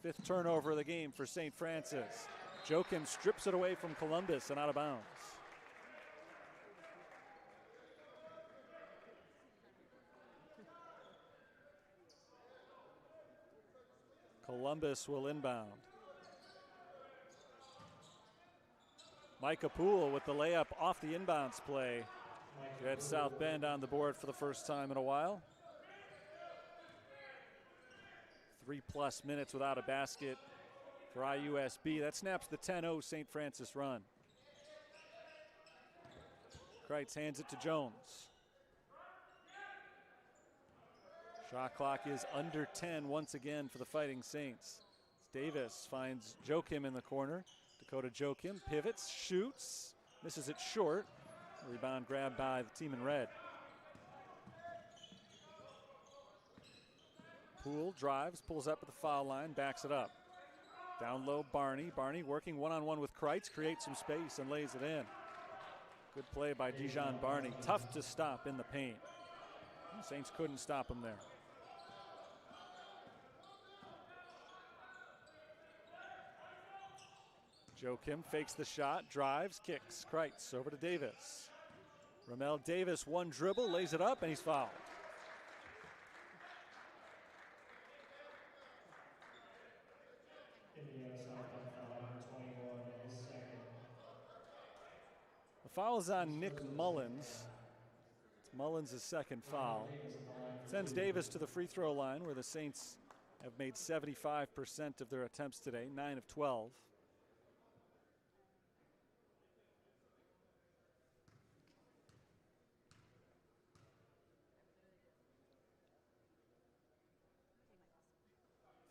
Speaker 2: 5th turnover of the game for St. Francis. Joachim strips it away from Columbus and out of bounds. Columbus will inbound. Micah Poole with the layup off the inbounds play. You had South Bend on the board for the first time in a while. 3+ minutes without a basket for IUSB. That snaps the 10-0 St. Francis run. Kreitz hands it to Jones. Shot clock is under 10 once again for the Fighting Saints. Davis finds Joachim in the corner. Dakota Joachim pivots, shoots, misses it short. Rebound grabbed by the team in red. Poole drives, pulls up at the foul line, backs it up. Down low, Barney. Barney working one-on-one with Kreitz, creates some space and lays it in. Good play by Dijon Barney. Tough to stop in the paint. The Saints couldn't stop him there. Joachim fakes the shot, drives, kicks. Kreitz over to Davis. Ramel Davis, one dribble, lays it up, and he's fouled.
Speaker 1: Indiana Southbound foul number 21, his second.
Speaker 2: The foul is on Nick Mullins. It's Mullins' second foul. Sends Davis to the free throw line, where the Saints have made 75% of their attempts today, 9 of 12.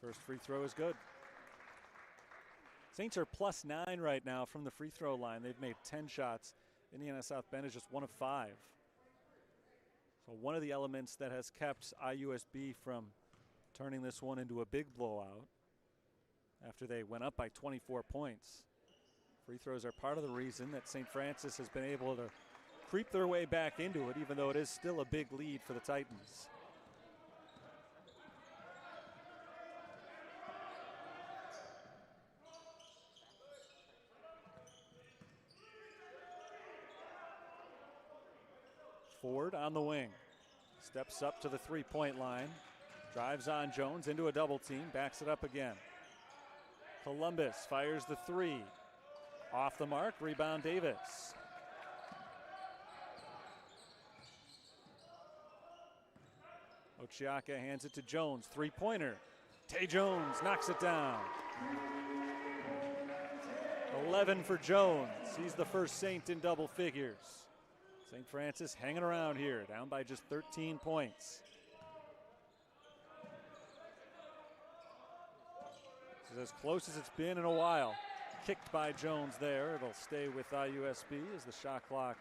Speaker 2: First free throw is good. Saints are +9 right now from the free throw line. They've made 10 shots. Indiana South Bend is just 1 of 5. So one of the elements that has kept IUSB from turning this one into a big blowout after they went up by 24 points. Free throws are part of the reason that St. Francis has been able to creep their way back into it, even though it is still a big lead for the Titans. Ford on the wing, steps up to the three-point line, drives on Jones into a double team, backs it up again. Columbus fires the three. Off the mark, rebound Davis. Ochiaka hands it to Jones, three-pointer. Tay Jones knocks it down. 11 for Jones. He's the first Saint in double figures. St. Francis hanging around here, down by just 13 points. This is as close as it's been in a while. Kicked by Jones there. It'll stay with IUSB as the shot clock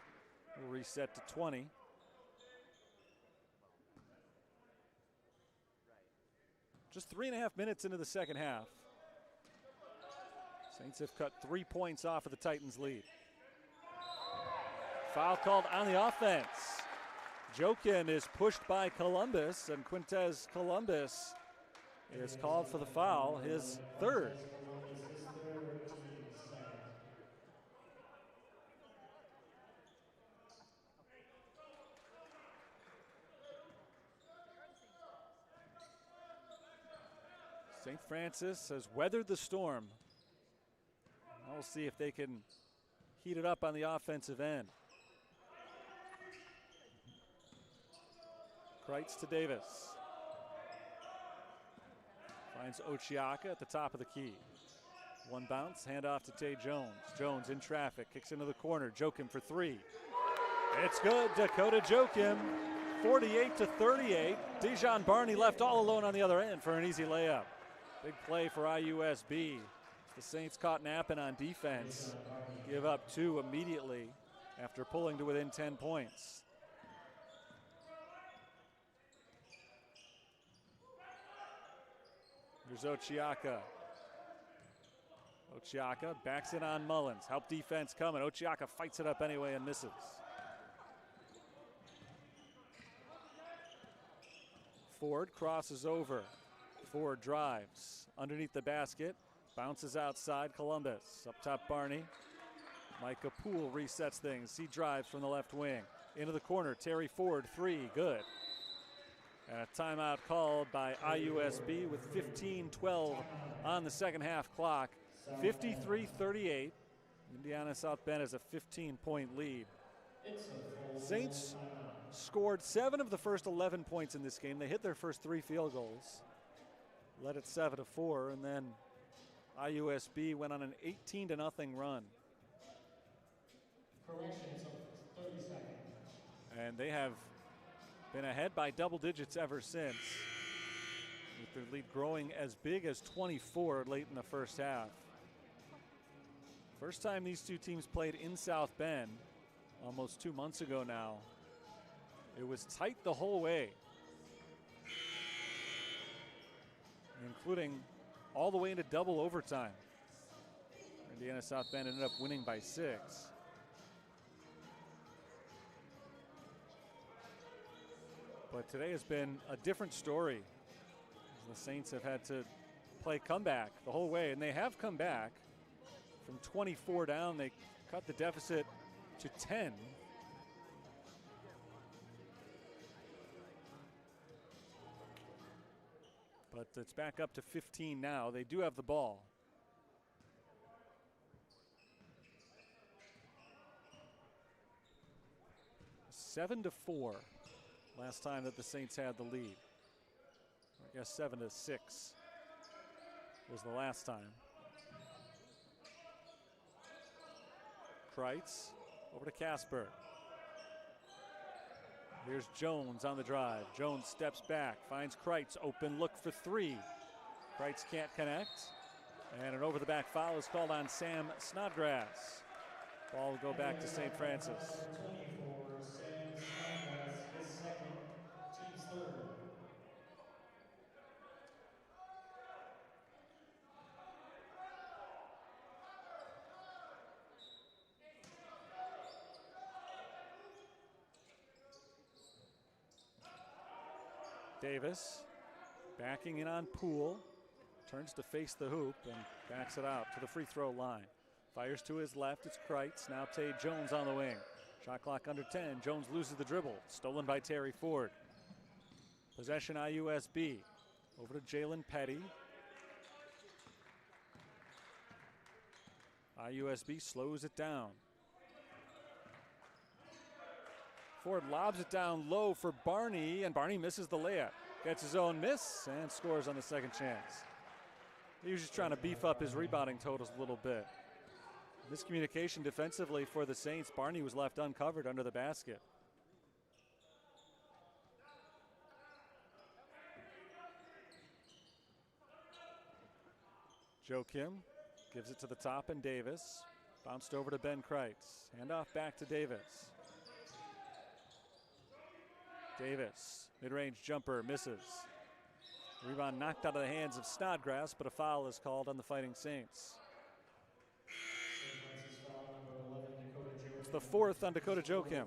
Speaker 2: will reset to 20. Just 3.5 minutes into the second half. Saints have cut 3 points off of the Titans' lead. Foul called on the offense. Jokin is pushed by Columbus, and Quintez Columbus is called for the foul, his third. St. Francis has weathered the storm. We'll see if they can heat it up on the offensive end. Kreitz to Davis. Finds Ochiaka at the top of the key. One bounce, handoff to Tay Jones. Jones in traffic, kicks into the corner. Joachim for three. It's good, Dakota Joachim. 48-38. Dejon Barney left all alone on the other end for an easy layup. Big play for IUSB. The Saints caught napping on defense. Give up 2 immediately after pulling to within 10 points. Here's Ochiaka. Ochiaka backs it on Mullins. Help defense coming. Ochiaka fights it up anyway and misses. Ford crosses over. Ford drives underneath the basket. Bounces outside Columbus. Up top Barney. Micah Poole resets things. He drives from the left wing. Into the corner. Terry Ford, three. Good. And a timeout called by IUSB with 15-12 on the second half clock. 53-38. Indiana South Bend has a 15-point lead. Saints scored 7 of the first 11 points in this game. They hit their first 3 field goals. Led it 7-4, and then IUSB went on an 18-0 run.
Speaker 1: Correction, so 30 seconds.
Speaker 2: And they have been ahead by double digits ever since, with their lead growing as big as 24 late in the first half. First time these two teams played in South Bend, almost 2 months ago now. It was tight the whole way, including all the way into double overtime. Indiana South Bend ended up winning by 6. But today has been a different story. The Saints have had to play comeback the whole way, and they have come back from 24 down. They cut the deficit to 10. but it's back up to 15 now. They do have the ball. Seven to 4. Last time that the Saints had the lead. I guess 7 to 6 was the last time. Kreitz over to Casper. Here's Jones on the drive. Jones steps back, finds Kreitz, open look for three. Kreitz can't connect. And an over the back foul is called on Sam Snodgrass. Ball will go back to St. Francis. Davis backing in on Poole, turns to face the hoop and backs it out to the free throw line. Fires to his left, it's Kreitz, now Tay Jones on the wing. Shot clock under 10, Jones loses the dribble, stolen by Terry Ford. Possession IUSB, over to Jalen Petty. IUSB slows it down. Ford lobs it down low for Barney, and Barney misses the layup. Gets his own miss and scores on the second chance. He was just trying to beef up his rebounding totals a little bit. Miscommunication defensively for the Saints. Barney was left uncovered under the basket. Joe Kim gives it to the top and Davis. Bounced over to Ben Kreitz. Handoff back to Davis. Davis, mid-range jumper, misses. Rebound knocked out of the hands of Snodgrass, but a foul is called on the Fighting Saints. It's the fourth on Dakota Joachim.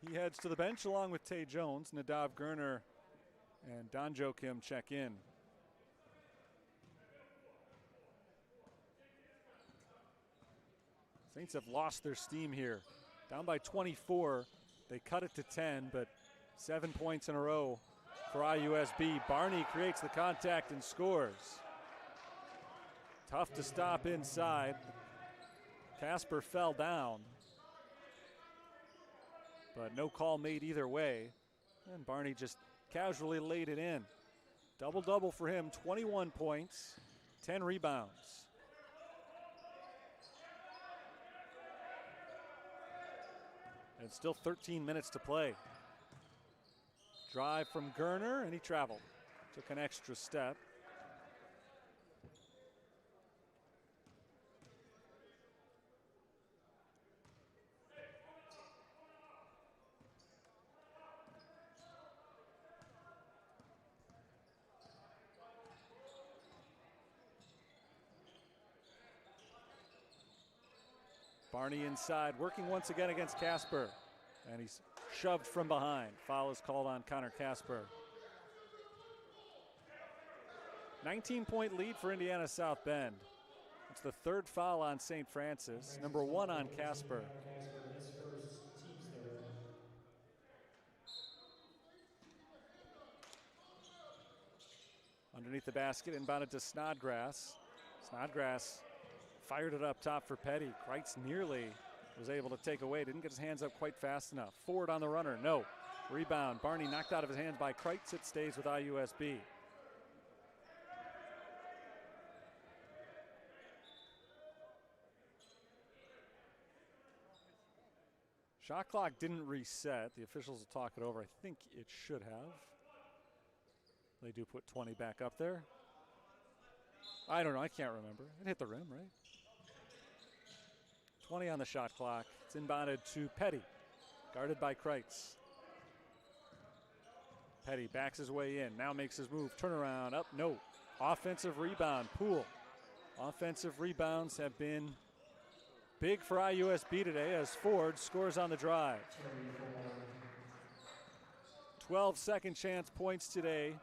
Speaker 2: He heads to the bench along with Tay Jones. Nadav Gerner and Don Joachim check in. Saints have lost their steam here. Down by 24, they cut it to 10, but 7 points in a row for IUSB. Barney creates the contact and scores. Tough to stop inside. Casper fell down, but no call made either way. And Barney just casually laid it in. Double-double for him, 21 points, 10 rebounds. And still 13 minutes to play. Drive from Gerner, and he traveled. Took an extra step. Barney inside, working once again against Casper. And he's shoved from behind. Foul is called on Connor Casper. 19-point lead for Indiana South Bend. It's the third foul on St. Francis, number 1 on Casper. Underneath the basket, inbounded to Snodgrass. Snodgrass fired it up top for Petty. Kreitz nearly was able to take away. Didn't get his hands up quite fast enough. Ford on the runner, no. Rebound, Barney knocked out of his hands by Kreitz. It stays with IUSB. Shot clock didn't reset. The officials will talk it over. I think it should have. They do put 20 back up there. I don't know, I can't remember. It hit the rim, right? 20 on the shot clock. It's inbounded to Petty, guarded by Kreitz. Petty backs his way in, now makes his move, turnaround, up, no. Offensive rebound, Poole. Offensive rebounds have been big for IUSB today as Ford scores on the drive. 12 second chance points today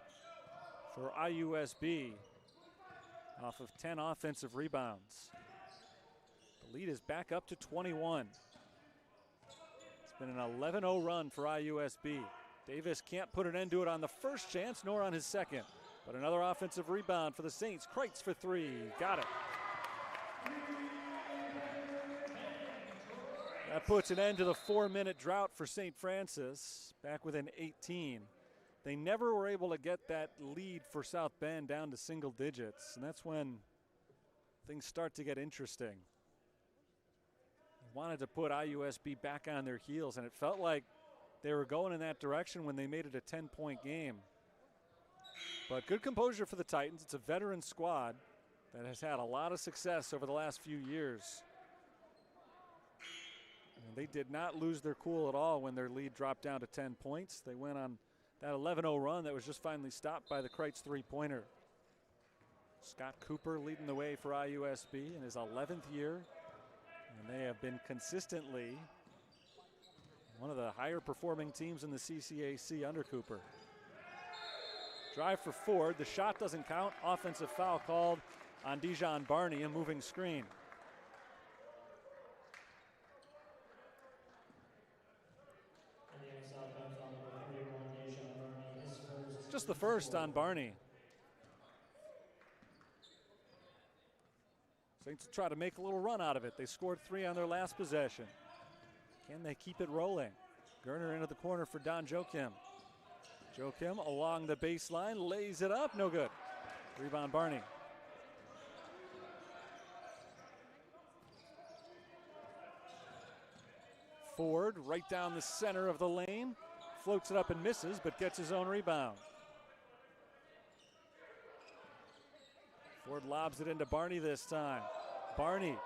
Speaker 2: for IUSB off of 10 offensive rebounds. The lead is back up to 21. It's been an 11-0 run for IUSB. Davis can't put an end to it on the first chance, nor on his second. But another offensive rebound for the Saints. Kreitz for three. Got it. That puts an end to the 4-minute drought for St. Francis, back within 18. They never were able to get that lead for South Bend down to single digits, and that's when things start to get interesting. They wanted to put IUSB back on their heels, and it felt like they were going in that direction when they made it a 10-point game. But good composure for the Titans. It's a veteran squad that has had a lot of success over the last few years. And they did not lose their cool at all when their lead dropped down to 10 points. They went on that 11-0 run that was just finally stopped by the Kreitz three-pointer. Scott Cooper leading the way for IUSB in his 11th year. And they have been consistently one of the higher performing teams in the CCAC under Cooper. Drive for Ford. The shot doesn't count. Offensive foul called on Dijon Barney, a moving screen. Just the first on Barney. Saints try to make a little run out of it. They scored 3 on their last possession. Can they keep it rolling? Gerner into the corner for Don Joachim. Joachim along the baseline, lays it up, no good. Rebound Barney. Ford right down the center of the lane. Floats it up and misses, but gets his own rebound. Ford lobs it into Barney this time. Barney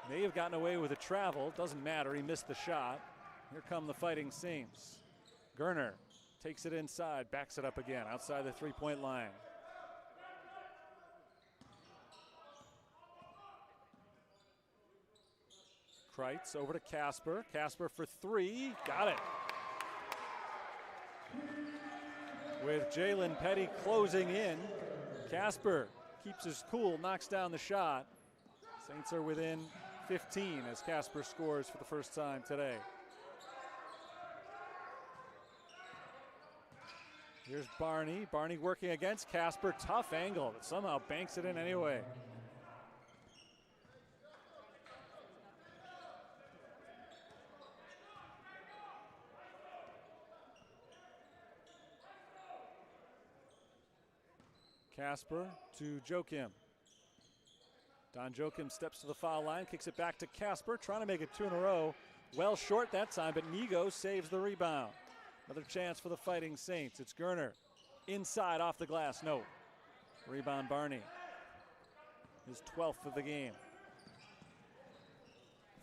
Speaker 2: may have gotten away with a travel. Doesn't matter, he missed the shot. Here come the Fighting Saints. Gerner takes it inside, backs it up again, outside the three-point line. Kreitz over to Casper. Casper for three, got it. With Jalen Petty closing in, Casper keeps his cool, knocks down the shot. Saints are within 15 as Casper scores for the first time today. Here's Barney. Barney working against Casper. Tough angle, but somehow banks it in anyway. Casper to Joachim. Don Joachim steps to the foul line, kicks it back to Casper, trying to make it 2 in a row. Well short that time, but Nigo saves the rebound. Another chance for the Fighting Saints. It's Gerner. Inside, off the glass, no. Rebound Barney. His 12th of the game.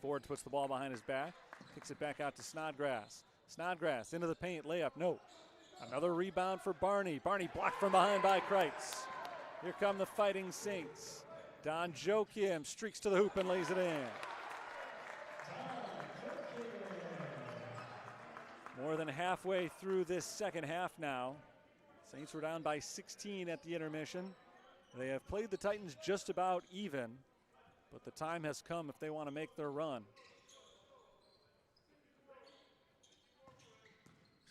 Speaker 2: Ford puts the ball behind his back, kicks it back out to Snodgrass. Snodgrass into the paint, layup, no. Another rebound for Barney. Barney blocked from behind by Kreitz. Here come the Fighting Saints. Don Joachim streaks to the hoop and lays it in. More than halfway through this second half now. Saints were down by 16 at the intermission. They have played the Titans just about even, but the time has come if they want to make their run.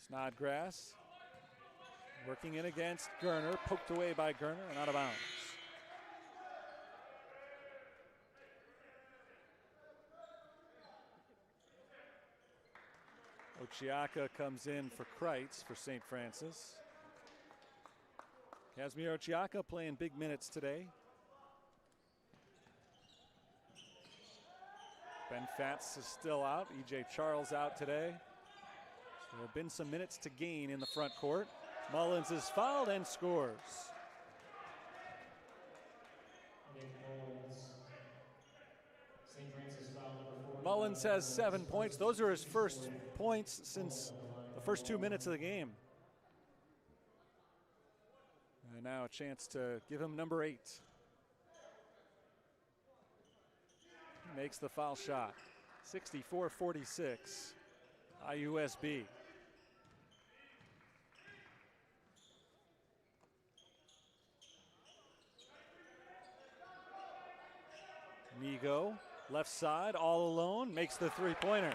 Speaker 2: Snodgrass working in against Gerner, poked away by Gerner and out of bounds. Ochiaka comes in for Kreitz for St. Francis. Casimir Ochiaka playing big minutes today. Ben Fatz is still out. E.J. Charles out today. So there have been some minutes to gain in the front court. Mullins is fouled and scores. Mullins has 7 points. Those are his first points since the first 2 minutes of the game. And now a chance to give him number 8. He makes the foul shot. 64-46, IUSB. Nigo, left side, all alone, makes the three-pointer.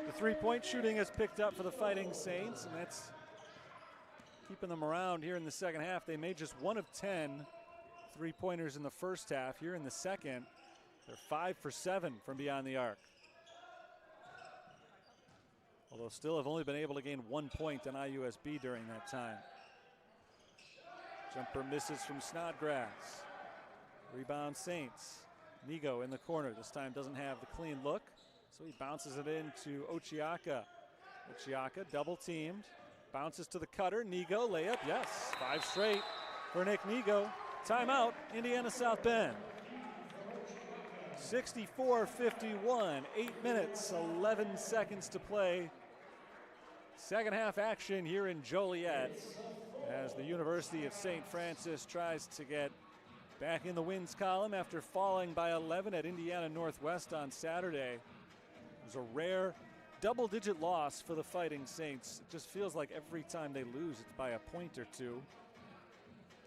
Speaker 2: The The three-point shooting has picked up for the Fighting Saints, and that's keeping them around here in the second half. They made just 1 of 10 three-pointers in the first half. Here in the second, they're 5 for 7 from beyond the arc. Although still have only been able to gain 1 point on IUSB during that time. Jumper misses from Snodgrass. Rebound Saints. Nigo in the corner. This time doesn't have the clean look, so he bounces it into Ochiaka. Ochiaka double teamed. Bounces to the cutter. Nigo layup. Yes, 5 straight for Nick Nigo. Timeout, Indiana South Bend. 64-51, 8 minutes, 11 seconds to play. Second half action here in Joliet as the University of St. Francis tries to get back in the wins column after falling by 11 at Indiana Northwest on Saturday. It was a rare double-digit loss for the Fighting Saints. It just feels like every time they lose, it's by a point or two.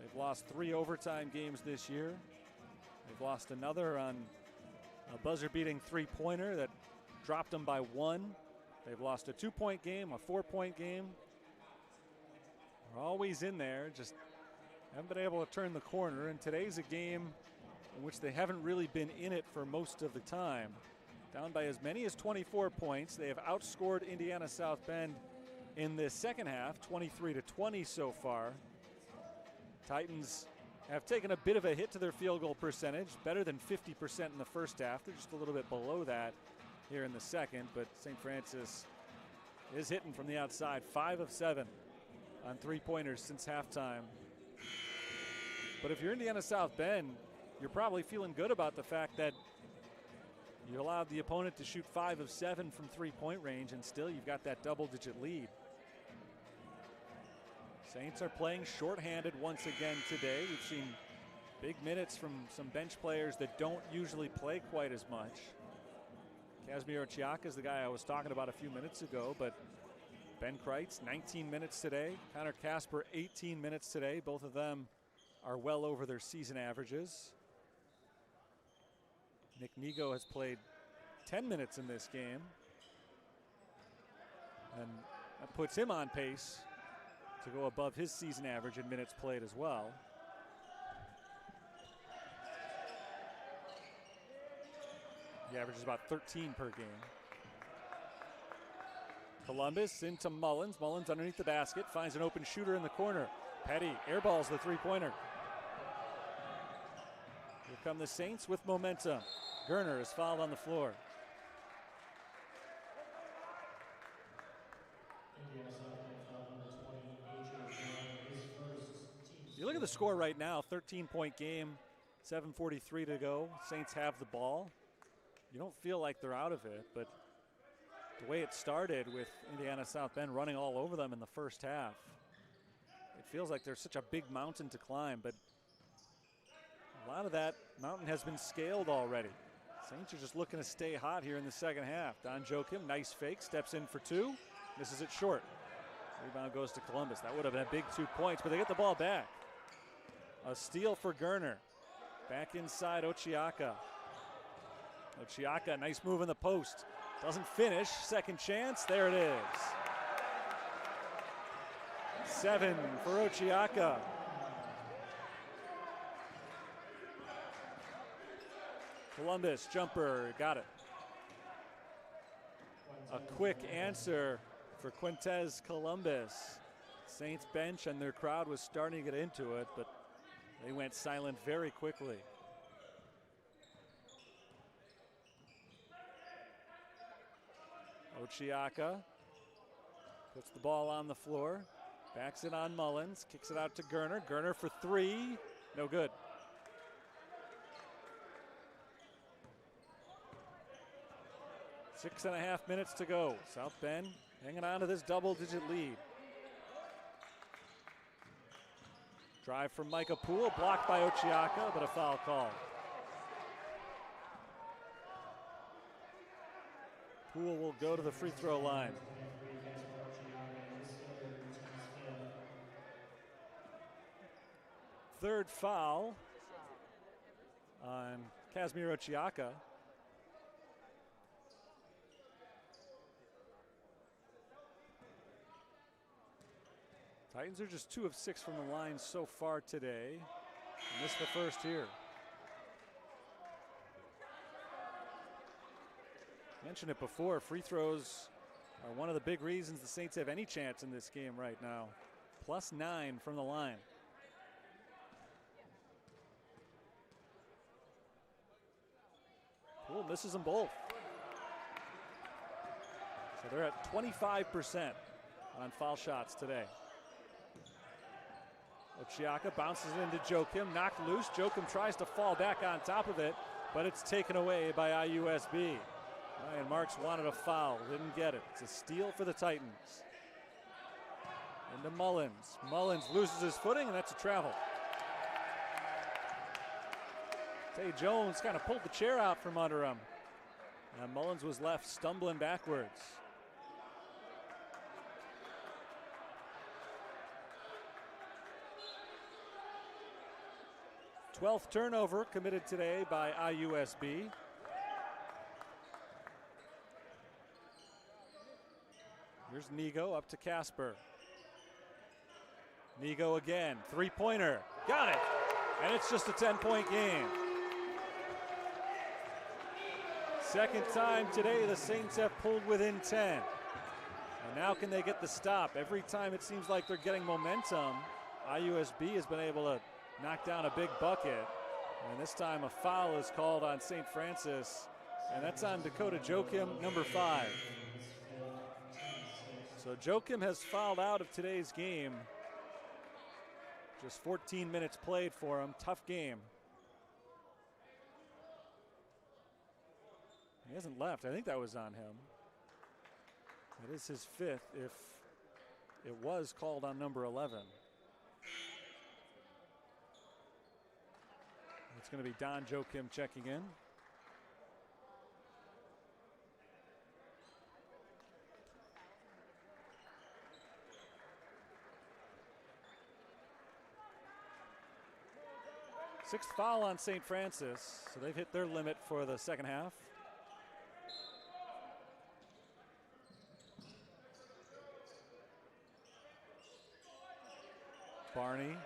Speaker 2: They've lost 3 overtime games this year. They've lost another on a buzzer-beating three-pointer that dropped them by 1. They've lost a 2-point game, a 4-point game. They're always in there, just haven't been able to turn the corner. And today's a game in which they haven't really been in it for most of the time. Down by as many as 24 points. They have outscored Indiana South Bend in this second half, 23-20 so far. Titans have taken a bit of a hit to their field goal percentage, better than 50% in the first half. They're just a little bit below that here in the second, but St. Francis is hitting from the outside, 5 of 7 on three-pointers since halftime. But if you're Indiana South Bend, you're probably feeling good about the fact that you allowed the opponent to shoot 5 of 7 from three-point range, and still you've got that double-digit lead. Saints are playing shorthanded once again today. We've seen big minutes from some bench players that don't usually play quite as much. Casimir Ochiaka is the guy I was talking about a few minutes ago, but Ben Kreitz, 19 minutes today. Connor Casper, 18 minutes today. Both of them are well over their season averages. Nick Nigo has played 10 minutes in this game, and that puts him on pace to go above his season average in minutes played as well. He averages about 13 per game. Columbus into Mullins. Mullins underneath the basket, finds an open shooter in the corner. Petty airballs the three-pointer. Here come the Saints with momentum. Gerner is fouled on the floor. You look at the score right now, 13-point game, 7:43 to go. Saints have the ball. You don't feel like they're out of it, but the way it started with Indiana South Bend running all over them in the first half, it feels like there's such a big mountain to climb, but a lot of that mountain has been scaled already. Saints are just looking to stay hot here in the second half. Don Joachim, nice fake, steps in for 2, misses it short. Rebound goes to Columbus. That would have been a big 2 points, but they get the ball back. A steal for Gerner. Back inside Ochiaka. Ochiaka, nice move in the post. Doesn't finish. Second chance. There it is. 7 for Ochiaka. Columbus jumper. Got it. A quick answer for Quintez Columbus. Saints bench and their crowd was starting to get into it, but they went silent very quickly. Ochiaka puts the ball on the floor, backs it on Mullins, kicks it out to Gerner. Gerner for 3, no good. Six and a half minutes to go. South Bend hanging on to this double-digit lead. Drive from Micah Poole, blocked by Ochiaka, but a foul call. Poole will go to the free throw line. Third foul on Casimir Ochiaka. Titans are just 2 of 6 from the line so far today. Missed the first here. Mentioned it before, free throws are one of the big reasons the Saints have any chance in this game right now. +9 from the line. Poole misses them both. So they're at 25% on foul shots today. Ochiaka bounces into Joachim, knocked loose. Joachim tries to fall back on top of it, but it's taken away by IUSB. Ryan Marks wanted a foul, didn't get it. It's a steal for the Titans. Into Mullins. Mullins loses his footing, and that's a travel. Tay Jones kind of pulled the chair out from under him. And Mullins was left stumbling backwards. Twelfth turnover committed today by IUSB. Here's Nigo up to Casper. Nigo again, three-pointer, got it, and it's just a 10-point game. Second time today the Saints have pulled within 10. And now can they get the stop? Every time it seems like they're getting momentum, IUSB has been able to knock down a big bucket. And this time a foul is called on St. Francis, and that's on Dakota Joachim, number 5. So Joachim has fouled out of today's game. Just 14 minutes played for him, tough game. He hasn't left, I think that was on him. It is his 5th if it was called on number 11. It's going to be Don Joachim checking in. Sixth foul on St. Francis, so they've hit their limit for the second half. Barney,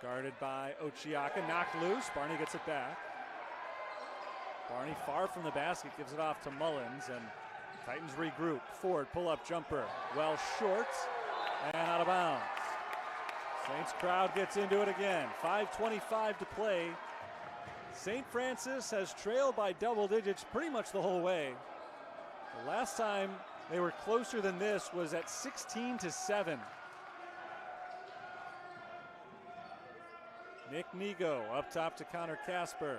Speaker 2: guarded by Ochiaka, knocked loose. Barney gets it back. Barney far from the basket, gives it off to Mullins, and Titans regroup. Ford, pull-up jumper, well short, and out of bounds. Saints crowd gets into it again. 5:25 to play. St. Francis has trailed by double digits pretty much the whole way. The last time they were closer than this was at 16-7. Nick Nigo up top to Connor Casper.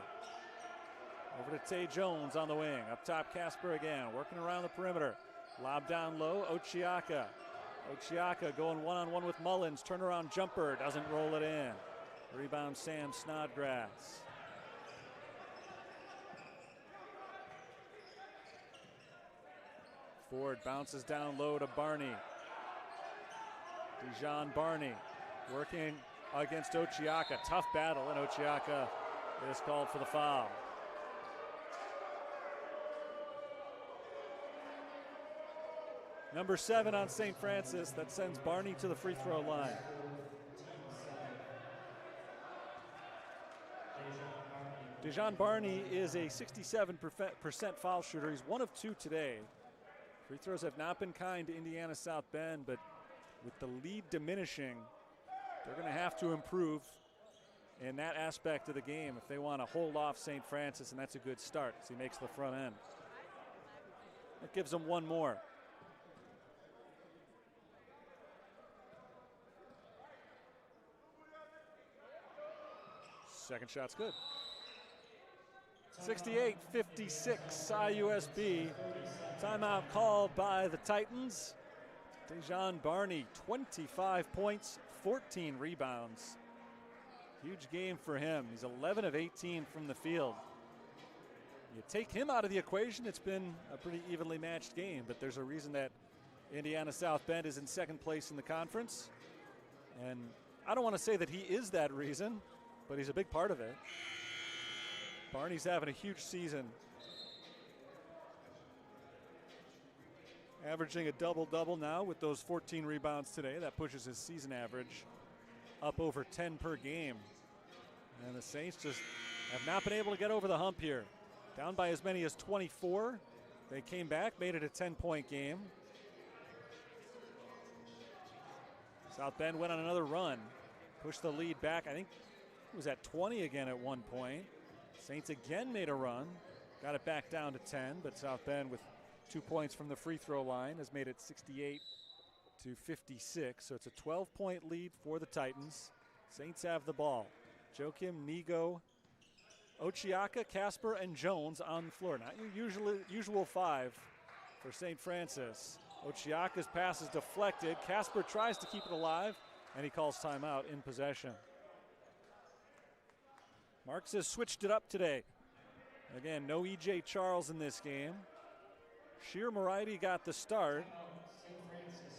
Speaker 2: Over to Tay Jones on the wing. Up top, Casper again, working around the perimeter. Lob down low, Ochiaka. Ochiaka going one-on-one with Mullins. Turnaround jumper, doesn't roll it in. Rebound Sam Snodgrass. Ford bounces down low to Barney. Dijon Barney working against Ochiaka. Tough battle, and Ochiaka is called for the foul. Number 7 on St. Francis, that sends Barney to the free throw line. Dijon Barney is a 67% foul shooter. He's 1 of 2 today. Free throws have not been kind to Indiana South Bend, but with the lead diminishing, they're going to have to improve in that aspect of the game if they want to hold off St. Francis, and that's a good start as he makes the front end. That gives them 1 more. Second shot's good. 68-56 IUSB. Timeout called by the Titans. Dijon Barney, 25 points, 14 rebounds. Huge game for him. He's 11 of 18 from the field. You take him out of the equation, it's been a pretty evenly matched game, but there's a reason that Indiana South Bend is in second place in the conference. And I don't want to say that he is that reason, but he's a big part of it. Barney's having a huge season. averaging a double-double now with those 14 rebounds today. That pushes his season average up over 10 per game. And the Saints just have not been able to get over the hump here. Down by as many as 24. They came back, made it a 10-point game. South Bend went on another run, pushed the lead back. I think it was at 20 again at one point. Saints again made a run, got it back down to 10, but South Bend with 2 points from the free throw line has made it 68-56. So it's a 12-point lead for the Titans. Saints have the ball. Joachim, Nigo, Ochiaka, Casper, and Jones on the floor. Not your usual five for St. Francis. Ochiaka's pass is deflected. Casper tries to keep it alive, and he calls timeout in possession. Marks has switched it up today. Again, no E.J. Charles in this game. Sheer Moriarty got the start,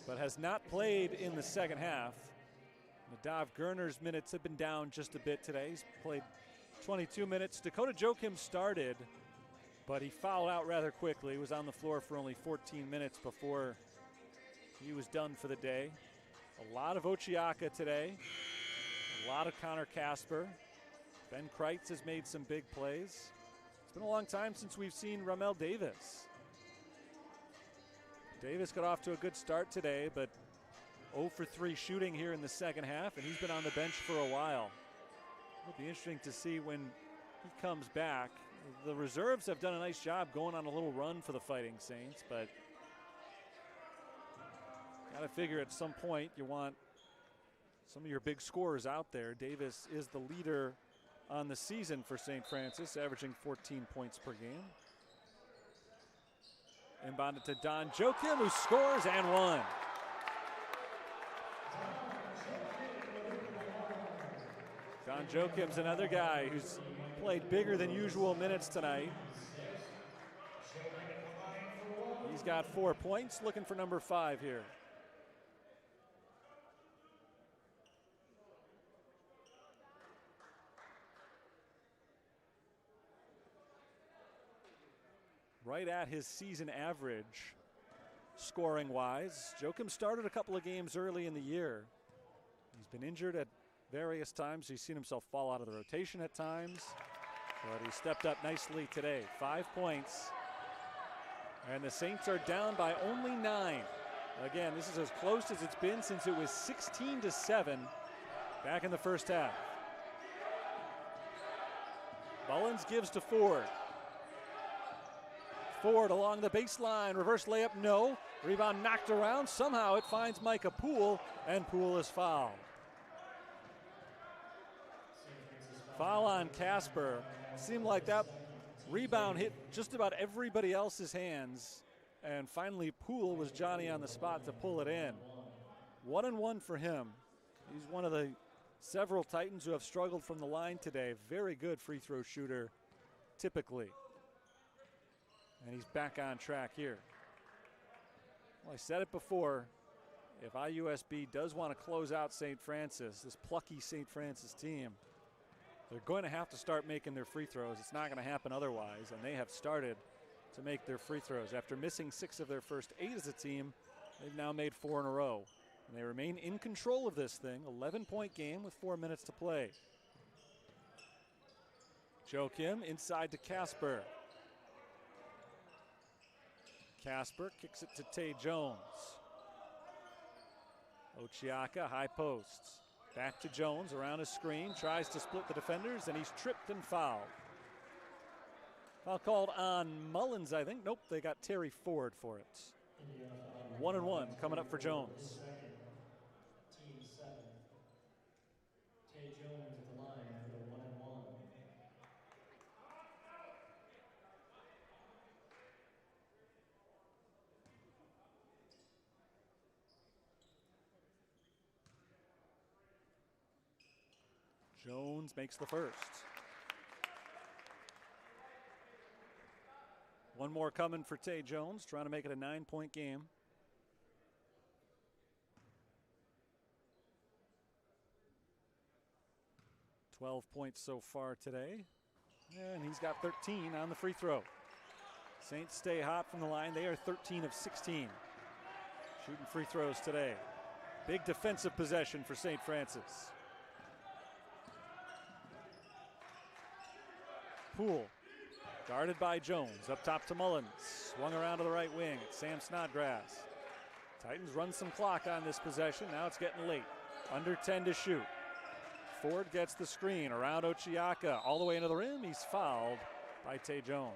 Speaker 2: but has not played in the second half. Nadav Gerner's minutes have been down just a bit today. He's played 22 minutes. Dakota Joachim started, but he fouled out rather quickly. He was on the floor for only 14 minutes before he was done for the day. A lot of Ochiaka today. A lot of Connor Casper. Ben Kreitz has made some big plays. It's been a long time since we've seen Ramel Davis. Davis got off to a good start today, but 0 for 3 shooting here in the second half, and he's been on the bench for a while. It'll be interesting to see when he comes back. The reserves have done a nice job going on a little run for the Fighting Saints, but got to figure at some point you want some of your big scorers out there. Davis is the leader on the season for St. Francis, averaging 14 points per game. Inbounded to Don Joachim, who scores and one. Don Joachim's another guy who's played bigger than usual minutes tonight. He's got 4 points, looking for number 5 here. Right at his season average, scoring-wise. Joachim started a couple of games early in the year. He's been injured at various times. He's seen himself fall out of the rotation at times, but he stepped up nicely today. 5 points, and the Saints are down by only 9. Again, this is as close as it's been since it was 16-7 back in the first half. Mullins gives to Ford. Ford along the baseline, reverse layup, no. Rebound knocked around. Somehow it finds Micah Poole, and Poole is fouled. Foul on Casper. Seemed like that rebound hit just about everybody else's hands, and finally Poole was Johnny on the spot to pull it in. 1-1 for him. He's one of the several Titans who have struggled from the line today. Very good free throw shooter, typically. And he's back on track here. Well, I said it before. If IUSB does want to close out St. Francis, this plucky St. Francis team, they're going to have to start making their free throws. It's not going to happen otherwise, and they have started to make their free throws. After missing 6 of their first 8 as a team, they've now made 4 in a row. And they remain in control of this thing. 11-point game with 4 minutes to play. Joachim inside to Casper. Casper kicks it to Tay Jones. Ochiaka, high post. Back to Jones around his screen, tries to split the defenders, and he's tripped and fouled. Foul called on Mullins, I think. Nope, they got Terry Ford for it. 1-1 coming up for Jones.
Speaker 1: Team 7. Tay Jones at the line for the 1-1.
Speaker 2: Jones makes the first. One more coming for Tay Jones, trying to make it a 9-point game. $12 points so far today, and he's got 13 on the free throw. Saints stay hot from the line. They are 13 of 16. shooting free throws today. Big defensive possession for St. Francis. Poole, guarded by Jones, up top to Mullins. Swung around to the right wing. It's Sam Snodgrass. Titans run some clock on this possession. Now it's getting late. Under 10 to shoot. Ford gets the screen around Ochiaka. All the way into the rim. He's fouled by Tay Jones.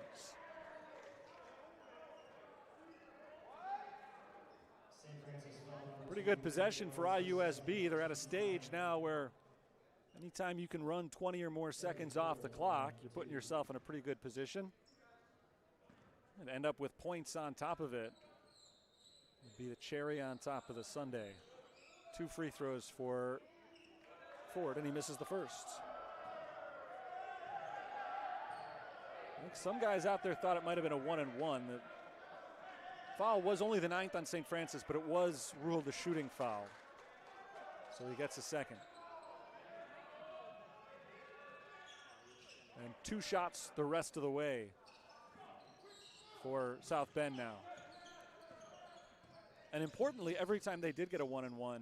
Speaker 2: Pretty good possession for IUSB. They're at a stage now where anytime you can run 20 or more seconds off the clock, you're putting yourself in a pretty good position. And end up with points on top of it. Would be the cherry on top of the sundae. 2 free throws for Ford, and he misses the first. I think some guys out there thought it might have been a 1-and-1. The foul was only the 9th on St. Francis, but it was ruled a shooting foul. So he gets a second. And 2 shots the rest of the way for South Bend now. And importantly, every time they did get a 1-and-1,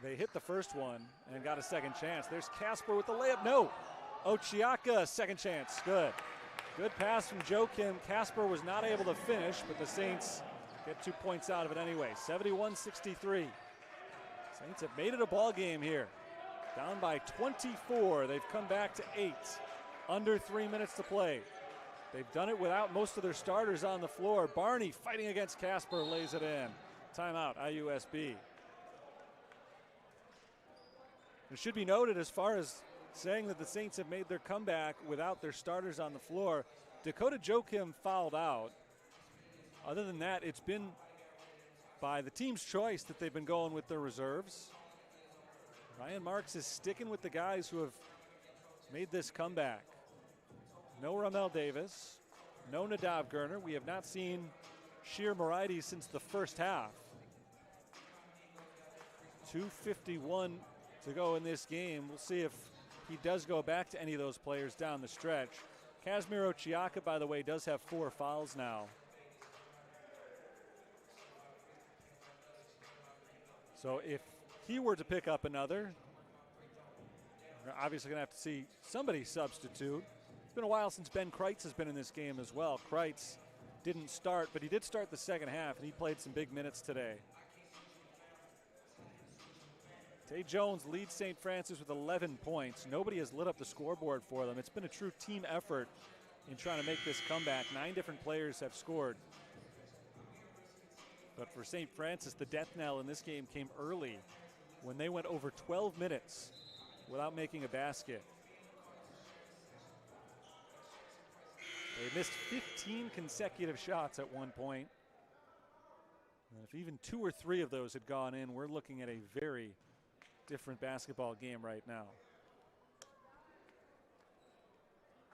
Speaker 2: they hit the first one and got a second chance. There's Casper with the layup. No. Ochiaka, second chance. Good. Good pass from Joe Kim. Casper was not able to finish, but the Saints get 2 points out of it anyway. 71-63. Saints have made it a ball game here. Down by 24. They've come back to 8. Under 3 minutes to play. They've done it without most of their starters on the floor. Barney fighting against Casper, lays it in. Timeout, IUSB. It should be noted, as far as saying that the Saints have made their comeback without their starters on the floor, Dakota Joachim fouled out. Other than that, it's been by the team's choice that they've been going with their reserves. Ryan Marks is sticking with the guys who have made this comeback. No Ramel Davis, no Nadav Gurner. We have not seen Sheer Moriarty since the first half. 2:51 to go in this game. We'll see if he does go back to any of those players down the stretch. Casimir Ochiaka, by the way, does have 4 fouls now. So if he were to pick up another, we're obviously going to have to see somebody substitute. It's been a while since Ben Kreitz has been in this game as well. Kreitz didn't start, but he did start the second half, and he played some big minutes today. Tay Jones leads St. Francis with 11 points. Nobody has lit up the scoreboard for them. It's been a true team effort in trying to make this comeback. 9 different players have scored. But for St. Francis, the death knell in this game came early when they went over 12 minutes without making a basket. They missed 15 consecutive shots at one point. And if even 2 or 3 of those had gone in, we're looking at a very different basketball game right now.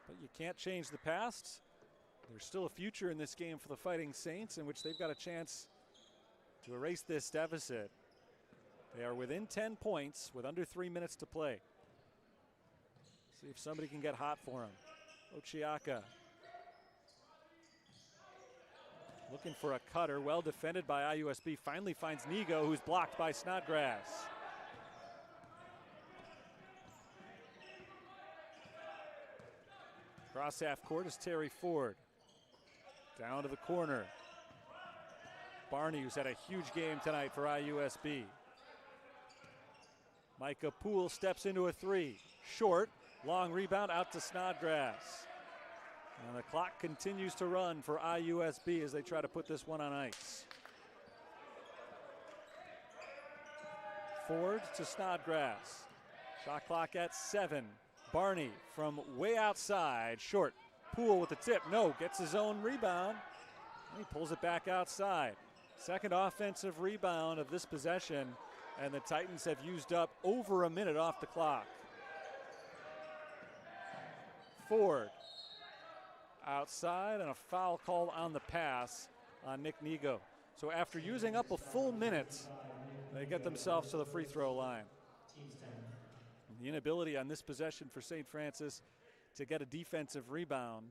Speaker 2: But you can't change the past. There's still a future in this game for the Fighting Saints, in which they've got a chance to erase this deficit. They are within 10 points with under 3 minutes to play. See if somebody can get hot for him. Ochiaka looking for a cutter, well defended by IUSB. Finally finds Nigo, who's blocked by Snodgrass. Cross half court is Terry Ford. Down to the corner. Barney, who's had a huge game tonight for IUSB. Micah Poole steps into a 3. Short, long rebound out to Snodgrass. And the clock continues to run for IUSB as they try to put this one on ice. Ford to Snodgrass. Shot clock at 7. Barney from way outside, short. Poole with the tip, no, gets his own rebound. And he pulls it back outside. Second offensive rebound of this possession, and the Titans have used up over a minute off the clock. Ford outside, and a foul called on the pass on Nick Nigo. So after using up a full minute, they get themselves to the free throw line. The inability on this possession for St. Francis to get a defensive rebound,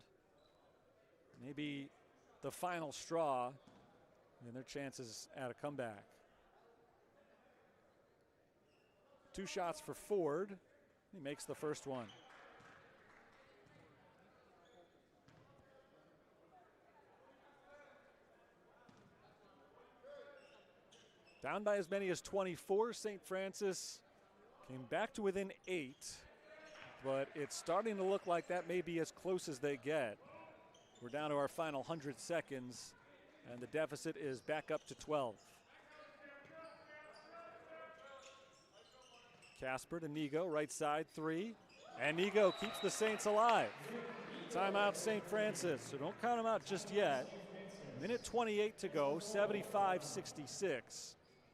Speaker 2: maybe the final straw and their chances at a comeback. 2 shots for Ford. He makes the first one. Down by as many as 24, St. Francis came back to within 8, but it's starting to look like that may be as close as they get. We're down to our final 100 seconds, and the deficit is back up to 12. Casper to Nigo, right side, 3. And Nigo keeps the Saints alive. Timeout, St. Francis, so don't count them out just yet. Minute 28 to go, 75-66.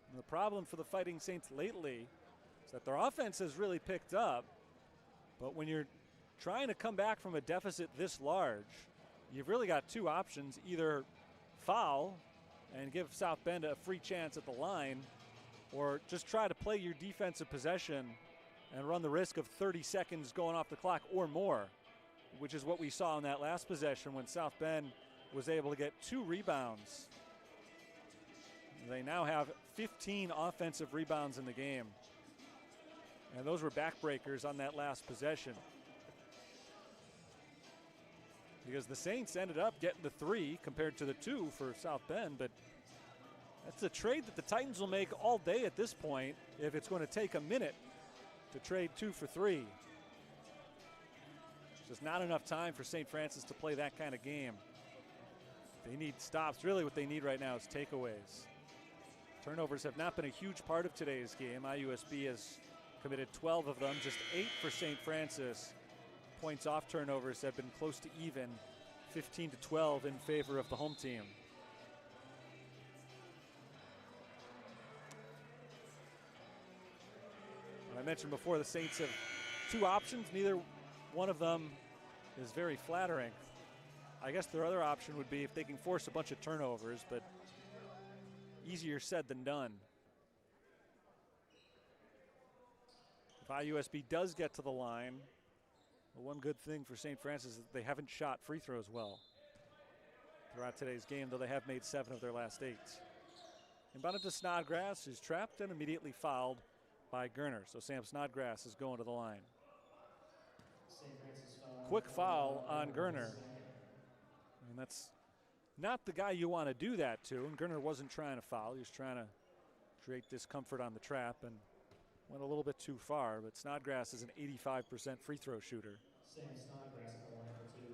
Speaker 2: And the problem for the Fighting Saints lately is that their offense has really picked up, but when you're trying to come back from a deficit this large, you've really got 2 options: either foul and give South Bend a free chance at the line, or just try to play your defensive possession and run the risk of 30 seconds going off the clock or more, which is what we saw in that last possession when South Bend was able to get 2 rebounds. They now have 15 offensive rebounds in the game, and those were backbreakers on that last possession, because the Saints ended up getting the 3 compared to the 2 for South Bend, but that's a trade that the Titans will make all day at this point if it's going to take a minute to trade 2 for 3. There's just not enough time for St. Francis to play that kind of game. They need stops. Really what they need right now is takeaways. Turnovers have not been a huge part of today's game. IUSB has committed 12 of them, just 8 for St. Francis. Points off turnovers have been close to even, 15-12 in favor of the home team. I mentioned before the Saints have 2 options. Neither one of them is very flattering. I guess their other option would be if they can force a bunch of turnovers, but easier said than done. If IUSB does get to the line, well, one good thing for St. Francis is that they haven't shot free throws well throughout today's game, though they have made 7 of their last 8. Inbounded to Snodgrass, who's trapped and immediately fouled by Gerner. So Sam Snodgrass is going to the line. Quick foul on Gerner. And that's not the guy you want to do that to. And Gerner wasn't trying to foul. He was trying to create discomfort on the trap and went a little bit too far. But Snodgrass is an 85% free throw shooter.
Speaker 1: Sam Snodgrass on the line for 2.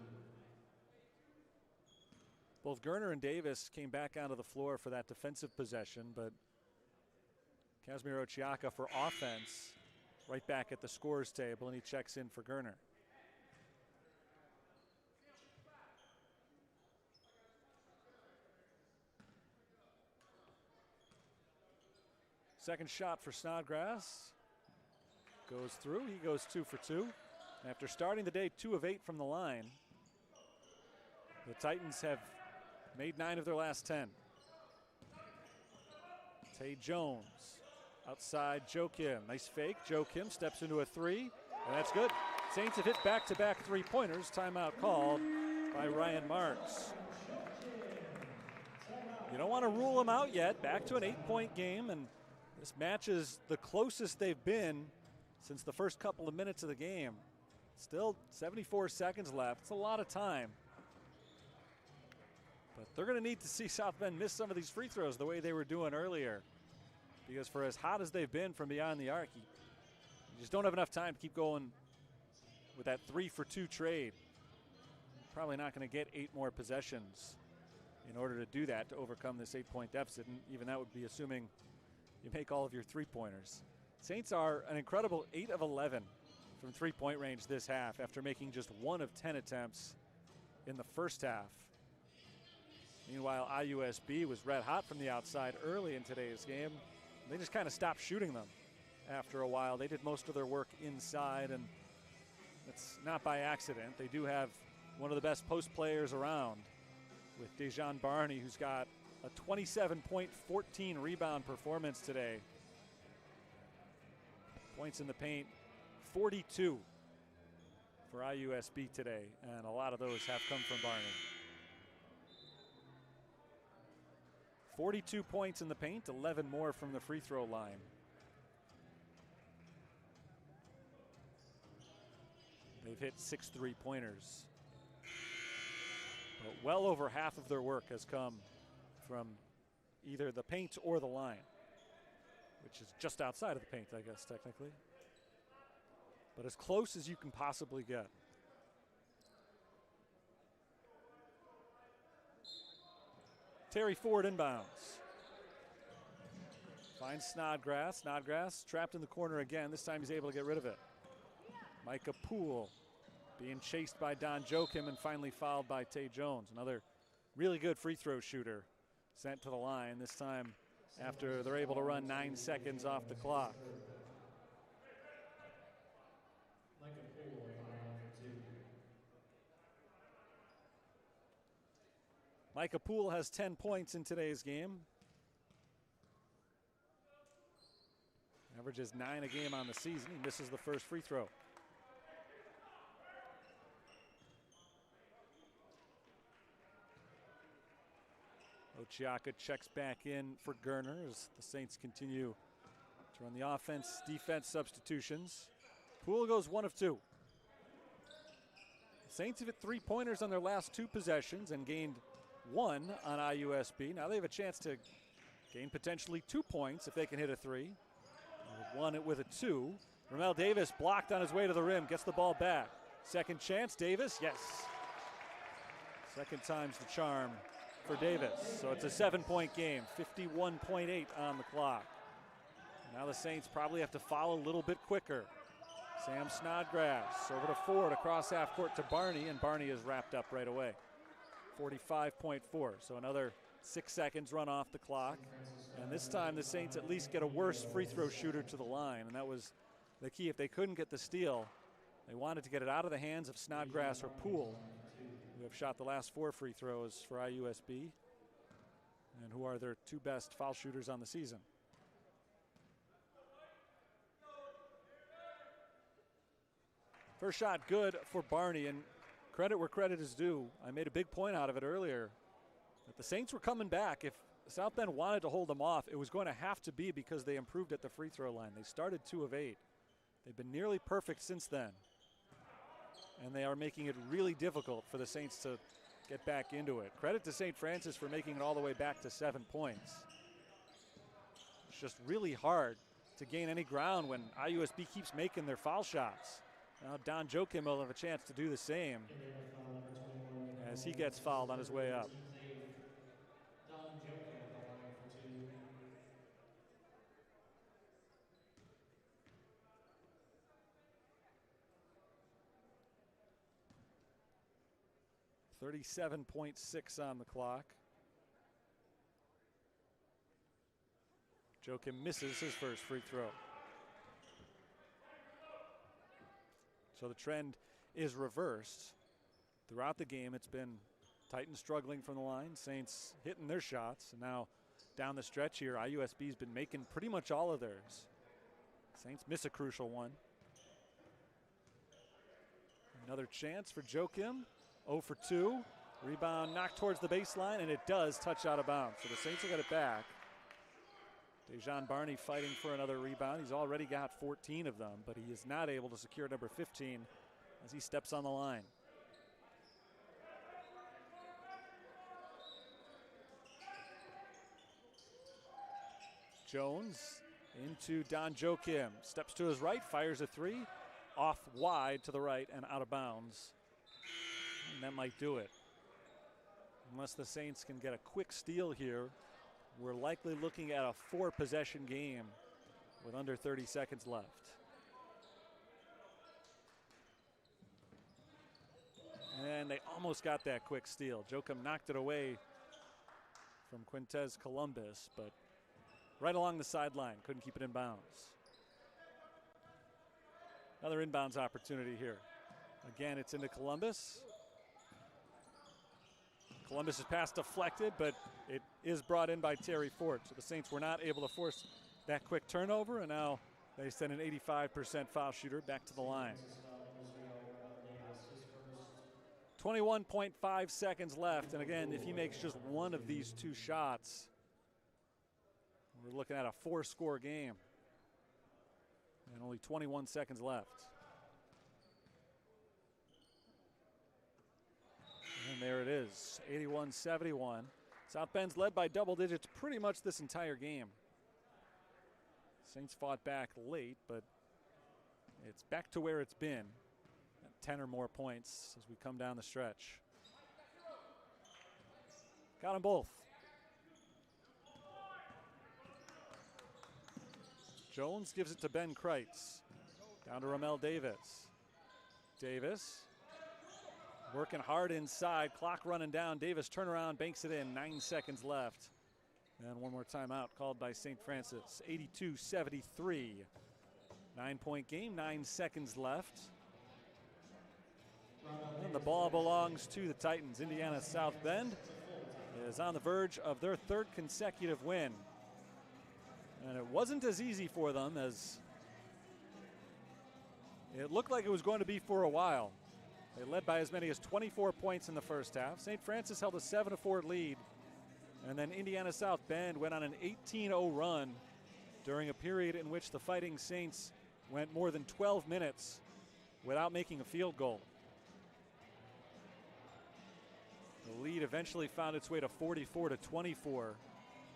Speaker 2: Both Gerner and Davis came back onto the floor for that defensive possession, but Casimiro Chiaka for offense right back at the scorer's table, and he checks in for Gerner. Second shot for Snodgrass goes through. He goes 2 for 2. After starting the day 2 of 8 from the line, the Titans have made 9 of their last 10. Tay Jones outside Joe Kim. Nice fake. Joe Kim steps into a 3, and that's good. Saints have hit back-to-back 3-pointers. Timeout called by Ryan Marks. You don't want to rule them out yet. Back to an 8-point game, and this match is the closest they've been since the first couple of minutes of the game. Still 74 seconds left. It's a lot of time. But they're going to need to see South Bend miss some of these free throws the way they were doing earlier, because for as hot as they've been from beyond the arc, you just don't have enough time to keep going with that 3 for 2 trade. Probably not going to get 8 more possessions in order to do that, to overcome this 8-point deficit, and even that would be assuming you make all of your 3-pointers. Saints are an incredible 8 of 11 from 3-point range this half after making just 1 of 10 attempts in the first half. Meanwhile, IUSB was red hot from the outside early in today's game. They just kind of stopped shooting them after a while. They did most of their work inside, and it's not by accident. They do have one of the best post players around with Dejan Barney, who's got a 27-point, 14-rebound performance today. Points in the paint, 42 for IUSB today, and a lot of those have come from Barney. 42 points in the paint, 11 more from the free throw line. They've hit 6 3-pointers. But well over half of their work has come from either the paint or the line, which is just outside of the paint, I guess, technically. But as close as you can possibly get. Terry Ford inbounds. Finds Snodgrass. Snodgrass trapped in the corner again. This time he's able to get rid of it. Micah Poole being chased by Don Joachim and finally fouled by Tay Jones. Another really good free throw shooter sent to the line, this time after they're able to run 9 seconds off the clock. Micah Poole has 10 points in today's game. Averages 9 a game on the season. He misses the first free throw. Ochiaka checks back in for Gerner as the Saints continue to run the offense-defense substitutions. Poole goes 1 of 2. The Saints have hit 3-pointers on their last 2 possessions and gained 1 on IUSB. Now they have a chance to gain potentially 2 points if they can hit a 3. Won it with a 2. Ramel Davis blocked on his way to the rim, gets the ball back. Second chance, Davis, yes. Second time's the charm for Davis. So it's a 7-point game, 51.8 on the clock. Now the Saints probably have to follow a little bit quicker. Sam Snodgrass over to Ford across half court to Barney, and Barney is wrapped up right away. 45.4, so another 6 seconds run off the clock. And this time the Saints at least get a worse free throw shooter to the line, and that was the key. If they couldn't get the steal, they wanted to get it out of the hands of Snodgrass or Poole, who have shot the last 4 free throws for IUSB and who are their 2 best foul shooters on the season. First shot good for Barney, and credit where credit is due. I made a big point out of it earlier that the Saints were coming back. If South Bend wanted to hold them off, it was going to have to be because they improved at the free throw line. They started 2 of 8. They've been nearly perfect since then. And they are making it really difficult for the Saints to get back into it. Credit to St. Francis for making it all the way back to 7 points. It's just really hard to gain any ground when IUSB keeps making their foul shots. Now Don Joachim will have a chance to do the same as he gets fouled on his way up. .6 on the clock. Joachim misses his first free throw. So the trend is reversed. Throughout the game, it's been Titans struggling from the line, Saints hitting their shots, and now down the stretch here, IUSB's been making pretty much all of theirs. Saints miss a crucial one. Another chance for Joachim. 0 for 2. Rebound knocked towards the baseline, and it does touch out of bounds. So the Saints will get it back. Dejan Barney fighting for another rebound. He's already got 14 of them, but he is not able to secure number 15 as he steps on the line. Jones into Don Joachim. Steps to his right, fires a 3. Off wide to the right and out of bounds. And that might do it. Unless the Saints can get a quick steal here, we're likely looking at a 4-possession game with under 30 seconds left. And they almost got that quick steal. Joachim knocked it away from Quintez Columbus, but right along the sideline, couldn't keep it in bounds. Another inbounds opportunity here. Again, it's into Columbus. Columbus' pass deflected, but it is brought in by Terry Ford. So the Saints were not able to force that quick turnover, and now they send an 85% foul shooter back to the line. 21.5 seconds left, and again, if he makes just one of these 2 shots, We're looking at a 4-score game. And only 21 seconds left. And there it is, 81-71. South Bend's led by double digits pretty much this entire game. Saints fought back late, but it's back to where it's been at 10 or more points as we come down the stretch. Got them both. Jones gives it to Ben Kreitz. Down to Ramel Davis. Davis working hard inside, clock running down. Davis turnaround, banks it in, 9 seconds left. And one more timeout called by St. Francis, 82-73. 9-point game, 9 seconds left. And the ball belongs to the Titans. Indiana South Bend is on the verge of their 3rd consecutive win. And it wasn't as easy for them as it looked like it was going to be for a while. They led by as many as 24 points in the first half. St. Francis held a 7-4 lead. And then Indiana South Bend went on an 18-0 run during a period in which the Fighting Saints went more than 12 minutes without making a field goal. The lead eventually found its way to 44-24.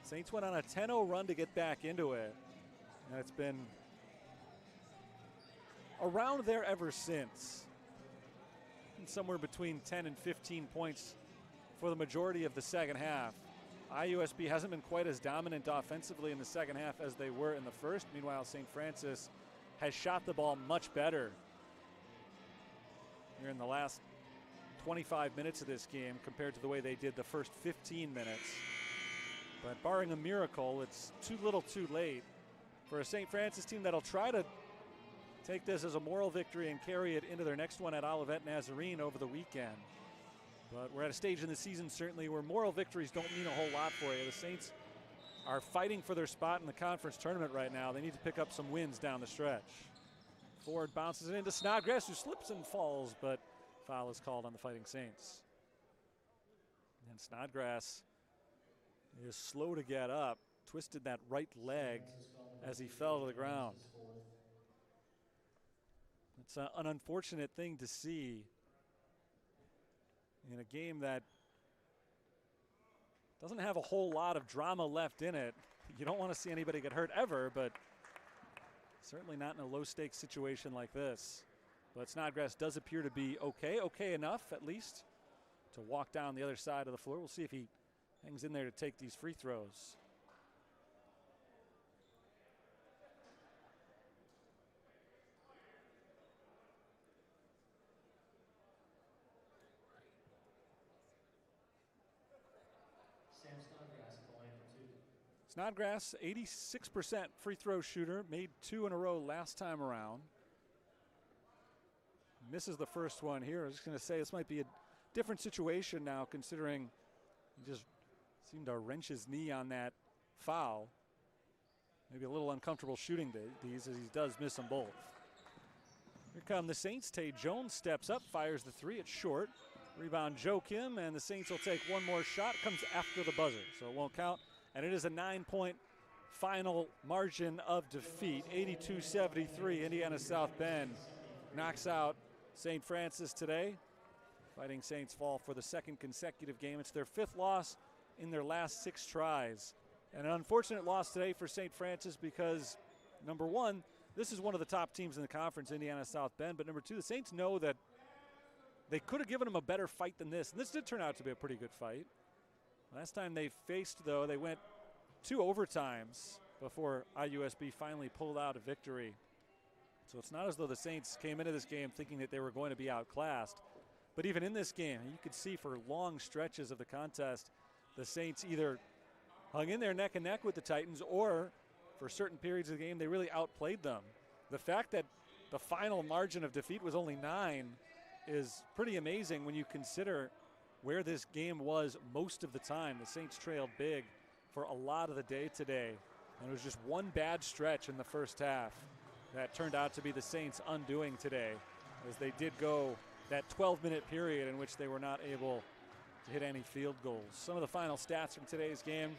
Speaker 2: Saints went on a 10-0 run to get back into it. And it's been around there ever since. Somewhere between 10 and 15 points for the majority of the second half. IUSB hasn't been quite as dominant offensively in the second half as they were in the first. Meanwhile, St. Francis has shot the ball much better here in the last 25 minutes of this game compared to the way they did the first 15 minutes. But barring a miracle, it's too little too late for a St. Francis team that'll try to take this as a moral victory and carry it into their next one at Olivet Nazarene over the weekend. But we're at a stage in the season certainly where moral victories don't mean a whole lot for you. The Saints are fighting for their spot in the conference tournament right now. They need to pick up some wins down the stretch. Ford bounces it into Snodgrass, who slips and falls, but foul is called on the Fighting Saints. And Snodgrass is slow to get up, twisted that right leg as he fell to the ground. It's an unfortunate thing to see in a game that doesn't have a whole lot of drama left in it. You don't want to see anybody get hurt ever, but certainly not in a low-stakes situation like this. But Snodgrass does appear to be okay enough at least to walk down the other side of the floor. We'll see if he hangs in there to take these free throws. Snodgrass, 86% free throw shooter, made 2 in a row last time around. Misses the first one here. I was just going to say this might be a different situation now, considering he just seemed to wrench his knee on that foul. Maybe a little uncomfortable shooting these as he does miss them both. Here come the Saints. Tay Jones steps up, fires the three. It's short. Rebound Joe Kim, and the Saints will take one more shot. Comes after the buzzer, so it won't count. And it is a 9-point final margin of defeat. 82-73, Indiana South Bend knocks out St. Francis today. Fighting Saints fall for the 2nd consecutive game. It's their 5th loss in their last 6 tries. And an unfortunate loss today for St. Francis because, number one, this is one of the top teams in the conference, Indiana South Bend. But number two, the Saints know that they could have given them a better fight than this. And this did turn out to be a pretty good fight. Last time they faced, though, they went 2 overtimes before IUSB finally pulled out a victory. So it's not as though the Saints came into this game thinking that they were going to be outclassed. But even in this game, you could see for long stretches of the contest, the Saints either hung in there neck and neck with the Titans, or for certain periods of the game, they really outplayed them. The fact that the final margin of defeat was only 9 is pretty amazing when you consider where this game was most of the time. The Saints trailed big for a lot of the day today, and it was just one bad stretch in the first half that turned out to be the Saints' undoing today, as they did go that 12-minute period in which they were not able to hit any field goals. Some of the final stats from today's game: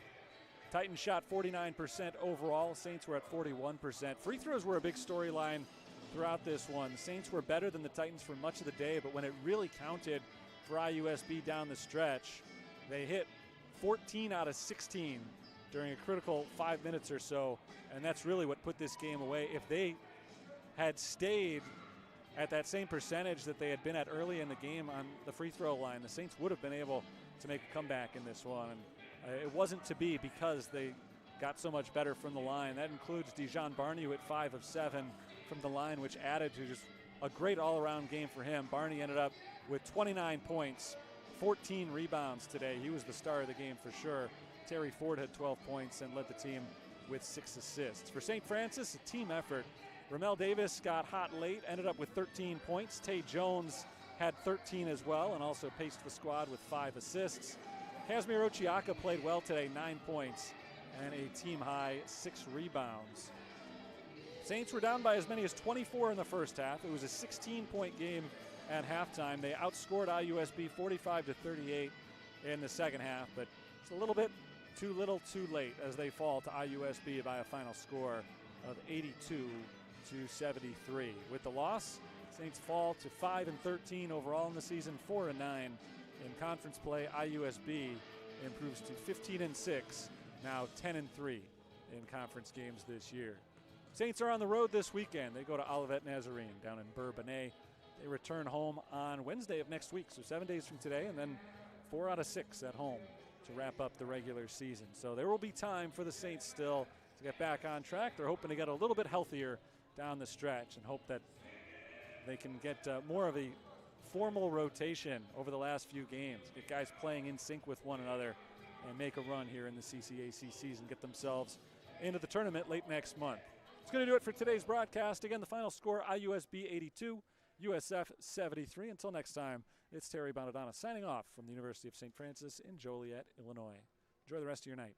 Speaker 2: Titans shot 49% overall. Saints were at 41%. Free throws were a big storyline throughout this one. The Saints were better than the Titans for much of the day, but when it really counted for IUSB down the stretch, they hit 14 out of 16 during a critical 5 minutes or so, and that's really what put this game away. If they had stayed at that same percentage that they had been at early in the game on the free throw line, the Saints would have been able to make a comeback in this one. It wasn't to be because they got so much better from the line. That includes Dijon Barney, who hit 5 of 7 from the line, which added to just a great all-around game for him. Barney ended up with 29 points, 14 rebounds today. He was the star of the game for sure. Terry Ford had 12 points and led the team with 6 assists. For St. Francis, a team effort. Ramel Davis got hot late, ended up with 13 points. Tay Jones had 13 as well and also paced the squad with 5 assists. Casimir Ochiaka played well today, 9 points and a team-high 6 rebounds. Saints were down by as many as 24 in the first half. It was a 16-point game at halftime. They outscored IUSB 45-38 in the second half, but it's a little bit too little too late as they fall to IUSB by a final score of 82-73. With the loss, Saints fall to 5-13 overall in the season, 4-9 in conference play. IUSB improves to 15-6, now 10-3 in conference games this year. Saints are on the road this weekend. They go to Olivet Nazarene down in Bourbonnais. They return home on Wednesday of next week, so 7 days from today, and then 4 out of 6 at home to wrap up the regular season. So there will be time for the Saints still to get back on track. They're hoping to get a little bit healthier down the stretch and hope that they can get more of a formal rotation over the last few games, get guys playing in sync with one another and make a run here in the CCAC season, get themselves into the tournament late next month. It's going to do it for today's broadcast. Again, the final score, IUSB 82, USF 73. Until next time, it's Terry Bonadonna signing off from the University of St. Francis in Joliet, Illinois. Enjoy the rest of your night.